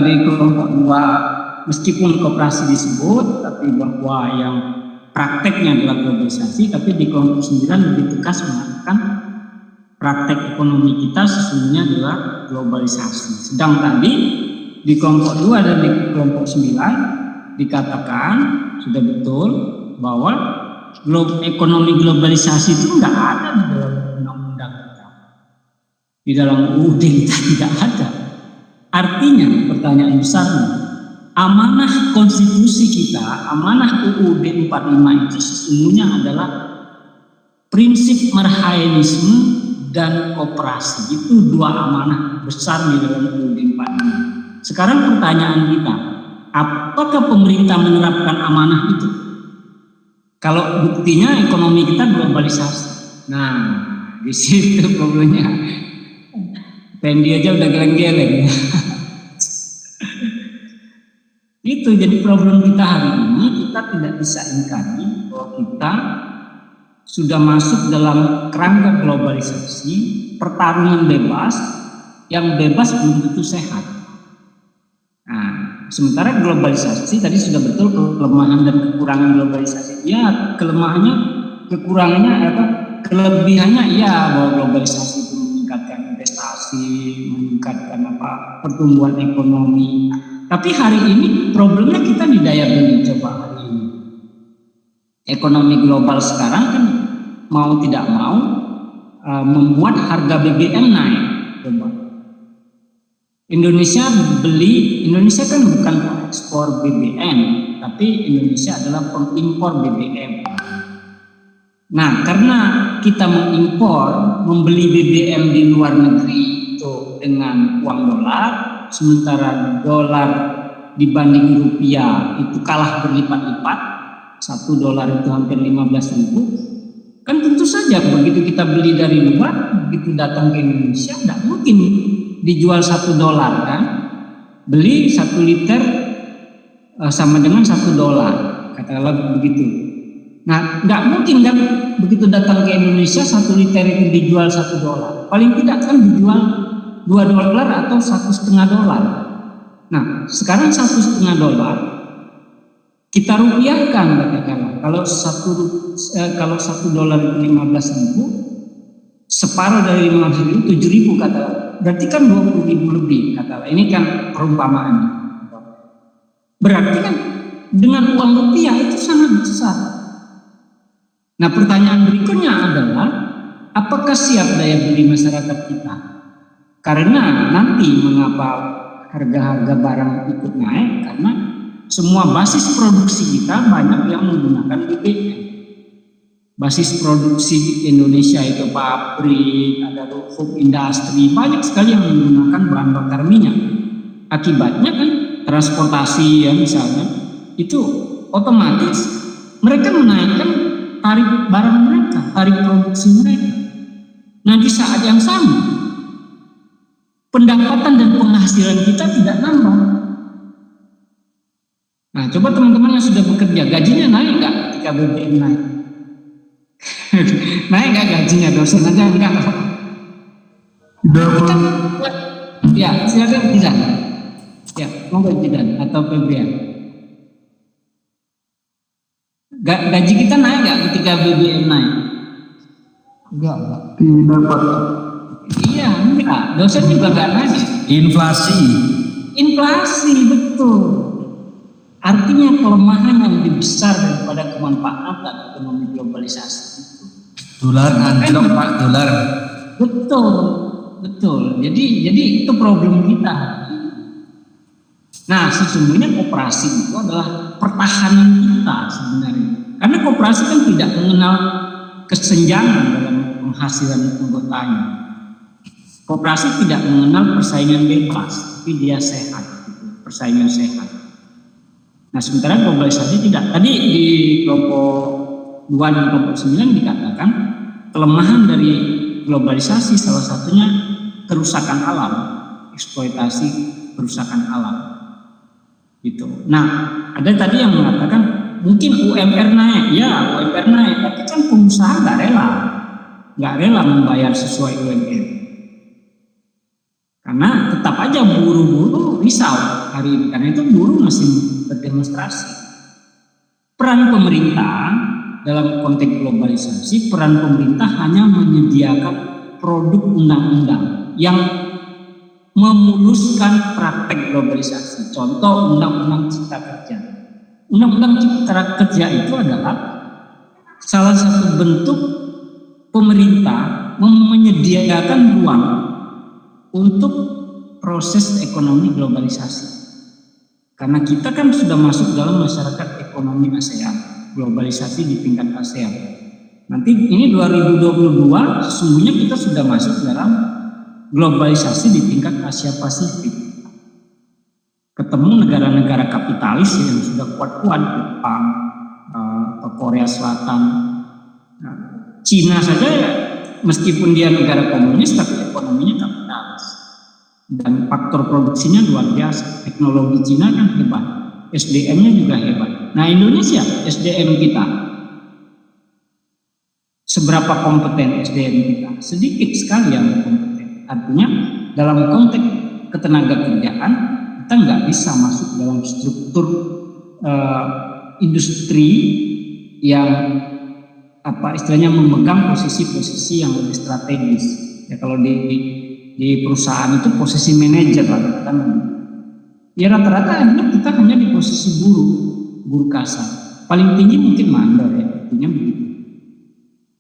di kelompok 2, meskipun koperasi disebut, tapi bahwa yang prakteknya adalah globalisasi, tapi di kelompok 9 lebih tegas mengatakan praktek ekonomi kita sesungguhnya adalah globalisasi. Sedang tadi di kelompok 2 dan di kelompok 9 dikatakan sudah betul bahwa ekonomi globalisasi itu enggak ada di dalam undang-undang kita. Di dalam UUD kita tidak ada. Artinya pertanyaan besarnya, amanah konstitusi kita, amanah UUD 45 itu sesungguhnya adalah prinsip marhainisme dan koperasi. Itu dua amanah besar di dalam UUD 45. Sekarang pertanyaan kita, apakah pemerintah menerapkan amanah itu? Kalau buktinya ekonomi kita globalisasi. Nah, di situ problemnya. Pendi aja udah geleng-geleng. Itu jadi problem kita hari ini. Kita tidak bisa ingkari bahwa kita sudah masuk dalam kerangka globalisasi, pertarungan bebas, yang bebas belum tentu sehat. Nah, sementara globalisasi tadi sudah betul kelemahan dan kekurangan globalisasi. Ya, kekurangannya apa? Kelebihannya ya bahwa globalisasi itu meningkatkan investasi, meningkatkan pertumbuhan ekonomi. Tapi hari ini problemnya kita di daya beli. Coba hari ini ekonomi global sekarang kan mau tidak mau membuat harga BBM naik. Coba Indonesia kan bukan ekspor BBM, tapi Indonesia adalah pengimpor BBM. Nah, karena kita membeli BBM di luar negeri itu dengan uang dolar, sementara dolar dibanding rupiah itu kalah berlipat-lipat, $1 itu hampir 15.000. Kan tentu saja begitu kita beli dari luar, begitu datang ke Indonesia, tidak mungkin dijual $1 kan? Beli 1 liter sama dengan $1, katakanlah begitu. Nah, nggak mungkin kan begitu datang ke Indonesia 1 liter itu dijual $1. Paling tidak kan dijual $2 atau $1,5. Nah, sekarang $1,5 kita rupiahkan katakanlah. Kalau $1 itu 15.000, separuh dari 15.000 7.000 katakanlah. Berarti kan 20.000 lebih katakanlah. Ini kan perumpamaannya. Berarti kan dengan uang rupiah itu sangat besar. Nah, pertanyaan berikutnya adalah apakah siap daya beli masyarakat kita? Karena nanti mengapa harga-harga barang ikut naik? Karena semua basis produksi kita banyak yang menggunakan BBM. Basis produksi Indonesia itu pabrik, ada food industri, banyak sekali yang menggunakan bahan bakar minyak. Akibatnya kan transportasi ya misalnya, itu otomatis mereka menaikkan tarif barang mereka, tarif produksi mereka. Nah di saat yang sama, pendapatan dan penghasilan kita tidak nambah. Nah coba teman-teman yang sudah bekerja, gajinya naik nggak ketika BBM naik? Naik nggak gajinya? Dosen aja enggak. Ya silakan Jidan. Ya monggo Jidan atau PBM. Gaji kita naik nggak ketika BBM naik? Enggak. Tidak, Pak. Iya, enggak. Dosen juga enggak naik. Inflasi, betul. Artinya kelemahan yang lebih besar daripada kemanfaatan ekonomi globalisasi itu. Dolar anjlok, Pak, dolar. Betul. Jadi itu problem kita. Nah, sesungguhnya koperasi itu adalah pertahanan kita sebenarnya. Karena koperasi kan tidak mengenal kesenjangan dalam penghasilan anggotanya. Koperasi tidak mengenal persaingan bebas, tapi dia sehat, persaingan sehat. Nah, sementara globalisasi tidak. Tadi di kelompok 2 dan kelompok 9 dikatakan kelemahan dari globalisasi salah satunya kerusakan alam, eksploitasi kerusakan alam. Gitu. Nah, ada tadi yang mengatakan mungkin UMR naik, ya UMR naik, tapi kan pengusaha nggak rela membayar sesuai UMR. Karena tetap aja buruh-buruh risau hari ini, karena itu buruh masih berdemonstrasi. Peran pemerintah dalam konteks globalisasi, peran pemerintah hanya menyediakan produk undang-undang yang memuluskan praktek globalisasi. Contoh Undang-Undang Cipta Kerja. Undang-Undang Cipta Kerja itu adalah salah satu bentuk pemerintah menyediakan ruang untuk proses ekonomi globalisasi. Karena kita kan sudah masuk dalam masyarakat ekonomi ASEAN, globalisasi di tingkat ASEAN. Nanti ini 2022 sesungguhnya kita sudah masuk dalam globalisasi di tingkat Asia Pasifik. Ketemu negara-negara kapitalis yang sudah kuat-kuat, Jepang, Korea Selatan, Cina saja meskipun dia negara komunis tapi ekonominya kapitalis dan faktor produksinya luar biasa. Teknologi Cina kan hebat, SDM-nya juga hebat. Nah Indonesia SDM kita seberapa kompeten SDM kita? Sedikit sekali yang kompeten. Artinya dalam konteks ketenaga kerjaan kita nggak bisa masuk dalam struktur industri yang istilahnya memegang posisi-posisi yang lebih strategis. Ya kalau di perusahaan itu posisi manajer lah kan. Ya rata-rata kita hanya di posisi buruh kasar. Paling tinggi mungkin mandor ya, artinya begitu.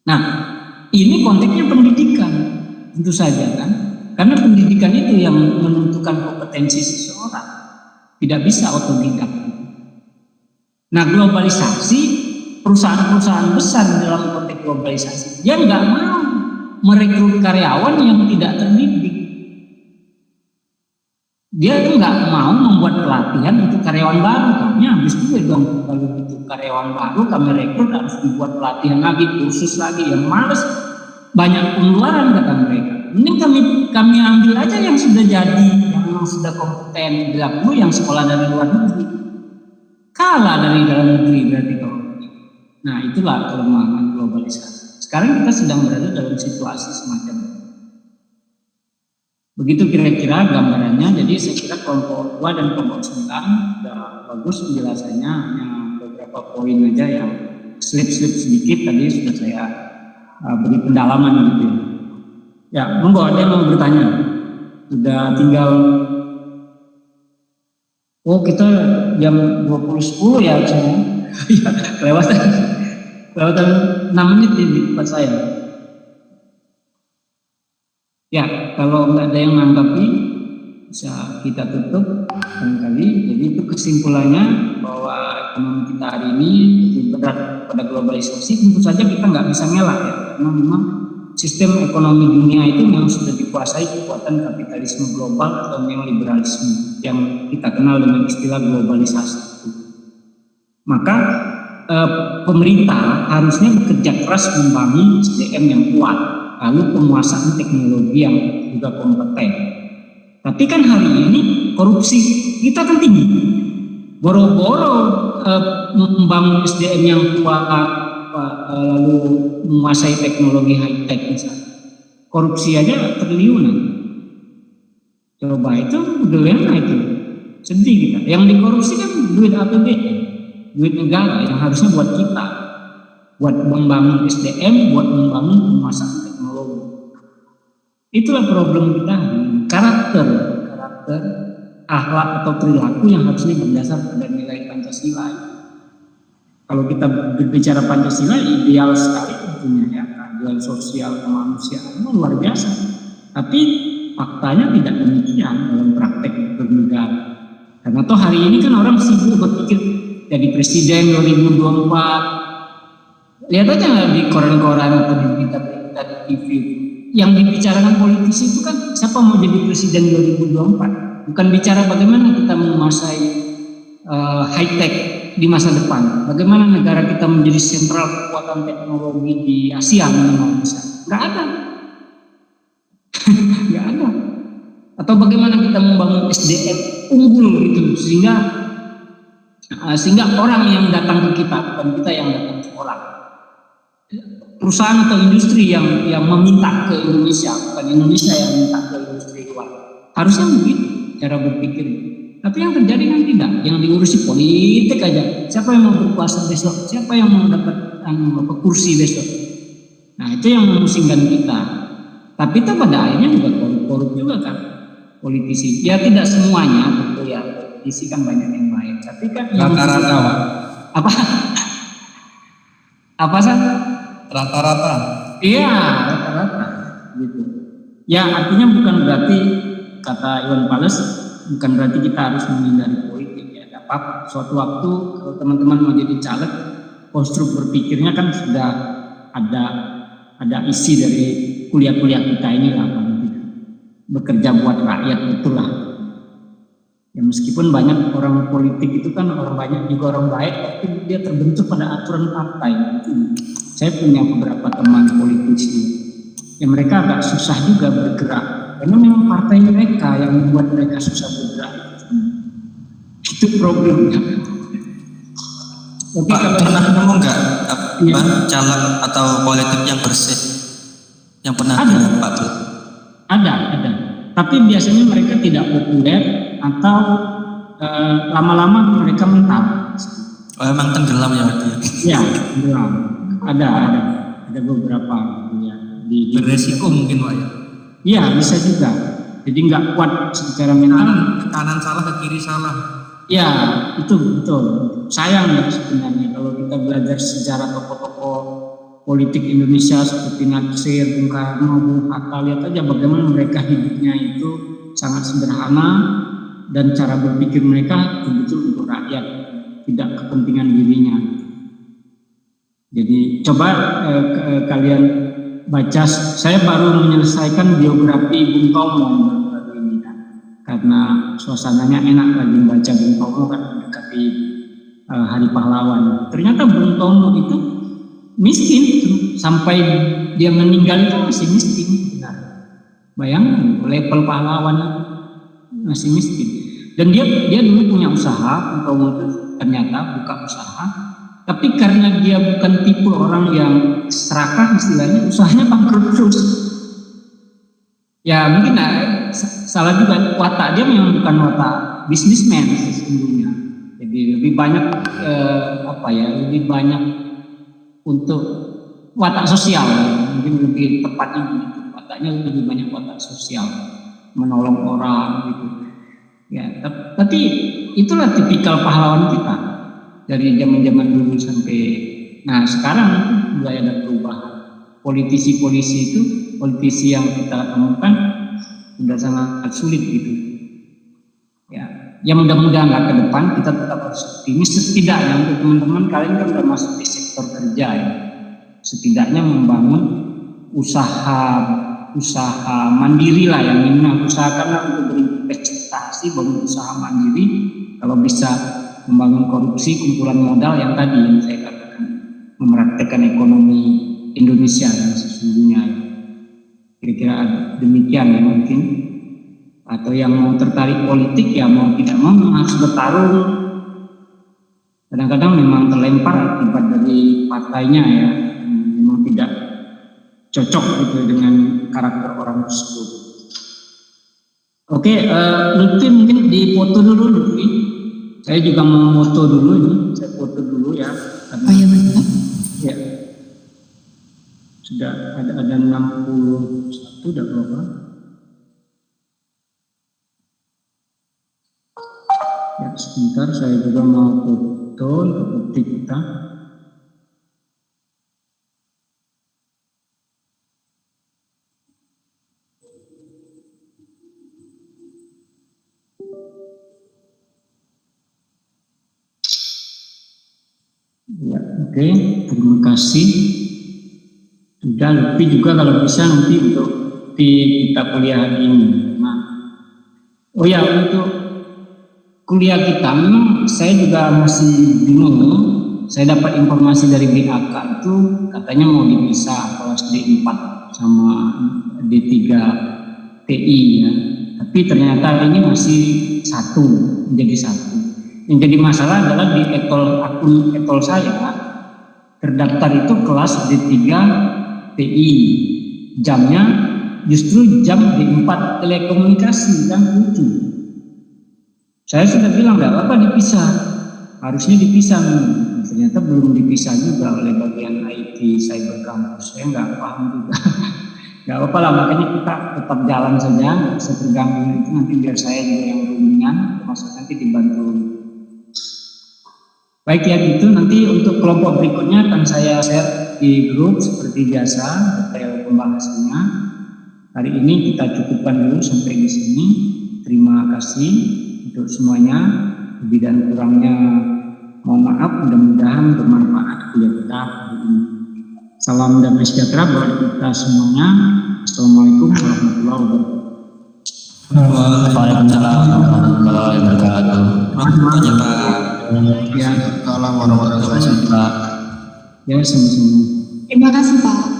Nah, ini konteksnya pendidikan tentu saja kan. Karena pendidikan itu yang menentukan kompetensi seseorang. Tidak bisa otodidak. Nah, globalisasi, perusahaan-perusahaan besar dalam konteks globalisasi, dia nggak mau merekrut karyawan yang tidak terdidik. Dia nggak mau membuat pelatihan untuk karyawan baru. Kami habis itu dong kalau itu karyawan baru kami rekrut harus dibuat pelatihan lagi, kursus lagi, yang males, banyak pengeluaran kata mereka. Ini kami ambil aja yang sudah jadi, yang sudah kompeten, bila perlu yang sekolah dari luar negeri, kalah dari dalam negeri berarti kalau. Nah itulah kelemahan globalisasi. Sekarang kita sedang berada dalam situasi semacam itu. Begitu kira-kira gambarannya. Jadi saya kira kelompok 2 dan kelompok 9 sudah bagus penjelasannya. Hanya beberapa poin aja yang slip-slip sedikit tadi sudah saya beri pendalaman gitu. Ya, monggo ada yang mau bertanya. Sudah tinggal kita jam 20.10 ya harusnya. Kelewatan 6 menit di tempat saya. Ya, kalau nggak ada yang menanggapi, bisa kita tutup barangkali. Jadi itu kesimpulannya bahwa ekonomi kita hari ini lebih berat pada globalisasi. Tentu saja kita nggak bisa ngelak ya, karena memang sistem ekonomi dunia itu memang sudah dikuasai kekuatan kapitalisme global atau neoliberalisme yang kita kenal dengan istilah globalisasi. Maka pemerintah harusnya bekerja keras membangun SDM yang kuat, lalu penguasaan teknologi yang juga kompeten. Tapi kan hari ini korupsi kita kan tinggi. Boro-boro membangun SDM yang kuat, lalu menguasai teknologi high tech misalnya. Korupsi aja triliunan. Coba itu bagaimana itu? Sedih kita. Yang dikorupsi kan duit APBN, duit negara yang harusnya buat kita, buat membangun SDM, buat membangun penguasaan teknologi. Itulah problem kita hari ini. Karakter, akhlak atau perilaku yang harusnya berdasar pada nilai Pancasila. Kalau kita berbicara Pancasila, ideal sekali tentunya ya, keadilan sosial, kemanusiaan luar biasa. Tapi faktanya tidak demikian dalam praktek bernegara. Karena toh hari ini kan orang sibuk berpikir jadi presiden 2024. Lihat aja di koran-koran atau di berita-berita di TV. Yang dibicarakan politisi itu kan siapa mau jadi presiden 2024. Bukan bicara bagaimana kita menguasai high tech di masa depan. Bagaimana negara kita menjadi sentral kekuatan teknologi di Asia minimal bisa. Nggak ada. Nggak ada. Atau bagaimana kita membangun SDM unggul gitu sehingga orang yang datang ke kita, bukan kita yang datang ke orang. Perusahaan atau industri yang meminta ke Indonesia, bukan Indonesia yang minta ke industri luar. Harusnya begitu cara berpikir. Tapi yang terjadi kan tidak, yang diurusi politik aja. Siapa yang mau berkuasa besok? Siapa yang mau dapat kursi besok? Nah itu yang memusingkan kita. Tapi itu pada akhirnya juga korup juga kan politisi. Ya tidak semuanya tentu ya, politisi kan banyak yang baik. Tapi kan rata-rata Pak. Apa? Apa sih? Rata-rata. Iya, rata-rata gitu. Ya artinya bukan berarti kata Iwan Fals, bukan berarti kita harus menghindari politik ya. Tidak apa-apa. Suatu waktu kalau teman-teman mau jadi caleg, konstruk berpikirnya kan sudah ada isi dari kuliah-kuliah kita ini lah, bekerja buat rakyat betul lah. Ya meskipun banyak orang politik itu kan orang banyak juga orang baik, tapi dia terbentuk pada aturan partai. Saya punya beberapa teman politisi, ya mereka agak susah juga bergerak, karena memang partai mereka yang membuat mereka susah bergerak. Itu problemnya. Pak, pernah nemu nggak caleg atau politik yang bersih? Yang pernah dilihat Pak? Ada. Tapi biasanya mereka tidak populer atau lama-lama mereka mental. Oh, emang tenggelam ya waktu ya? Iya, tenggelam. Ada beberapa ya, di beresiko mungkin Pak ya? Iya, bisa juga. Jadi nggak kuat secara mental. Kanan salah, ke kiri salah. Ya, itu betul. Sayang ya sebenarnya kalau kita belajar sejarah tokoh-tokoh politik Indonesia seperti Natsir, Bung Karno, Bung Hatta, lihat aja bagaimana mereka hidupnya itu sangat sederhana dan cara berpikir mereka betul untuk rakyat, tidak kepentingan dirinya. Jadi coba kalian baca, saya baru menyelesaikan biografi Bung Tomo baru ini kan, karena suasananya enak lagi baca Bung Tomo kan mendekati Hari Pahlawan. Ternyata Bung Tomo itu miskin sampai dia meninggal itu masih miskin. Benar. Bayangkan level pahlawan masih miskin. Dan dia dulu punya usaha, Bung Tomo itu ternyata buka usaha. Tapi karena dia bukan tipe orang yang serakah istilahnya, usahanya bangkrut terus. Ya mungkin salah juga, watak dia memang bukan watak bisnismen sesungguhnya. Jadi lebih banyak lebih banyak untuk watak sosial, mungkin lebih tepatnya begitu. Wataknya lebih banyak watak sosial, menolong orang gitu. Ya, tapi itulah tipikal pahlawan kita. Dari zaman-zaman dulu sampai sekarang mulai ada perubahan. Politisi yang kita temukan sudah sangat sulit gitu. ya mudah-mudahan lah ke depan kita tetap harus optimis, setidaknya untuk teman-teman kalian kan udah masuk di sektor kerja ya, setidaknya membangun usaha mandiri lah, yang minimal usahakanlah untuk berinvestasi, bangun usaha mandiri. Kalau bisa membangun korupsi, kumpulan modal yang tadi yang saya katakan, mempraktekkan ekonomi Indonesia yang sesungguhnya. Kira-kira demikian ya mungkin. Atau yang mau tertarik politik ya mau tidak mau harus bertarung. Kadang-kadang memang terlempar akibat dari partainya ya, memang tidak cocok gitu dengan karakter orang tersebut. Oke, mungkin dipoto dulu Lutfi. Saya juga mau foto dulu ini, saya foto dulu ya. Karena, iya benar. Ya. Sudah ada 61 udah berapa? Ya, sebentar saya juga mau foto untuk bukti kita. Ya, oke, terima kasih. Sudah lebih juga kalau bisa nanti untuk di kita kuliah hari ini. Nah, oh ya, untuk kuliah kita memang saya juga masih bingung. Saya dapat informasi dari BAK itu katanya mau dipisah kelas D4 sama D3 TI ya. Tapi ternyata ini masih menjadi satu. Yang jadi masalah adalah di akun etol saya terdaftar itu kelas D3 TI, jamnya justru jam D4 telekomunikasi kan lucu. Saya sudah bilang nggak apa-apa dipisah, harusnya dipisah. Ternyata belum dipisah juga oleh bagian IT Cyber Campus. Saya nggak paham juga. Nggak apa-apa lah, makanya kita tetap jalan saja, nggak usah terganggu itu, nanti biar saya juga yang rundingan, termasuk nanti dibantu. Baik ya gitu, nanti untuk kelompok berikutnya akan saya share di grup seperti biasa detail pembahasannya. Hari ini kita cukupkan dulu sampai di sini. Terima kasih untuk semuanya. Lebih dan kurangnya mohon maaf, mudah-mudahan bermanfaat kuliah kita hari ini. Salam damai sejahtera buat kita semuanya. Assalamualaikum warahmatullahi wabarakatuh. Waalaikumsalam warahmatullahi wabarakatuh. Ya, Salam warahmatullahi wabarakatuh. ya sama-sama. Terima kasih Pak.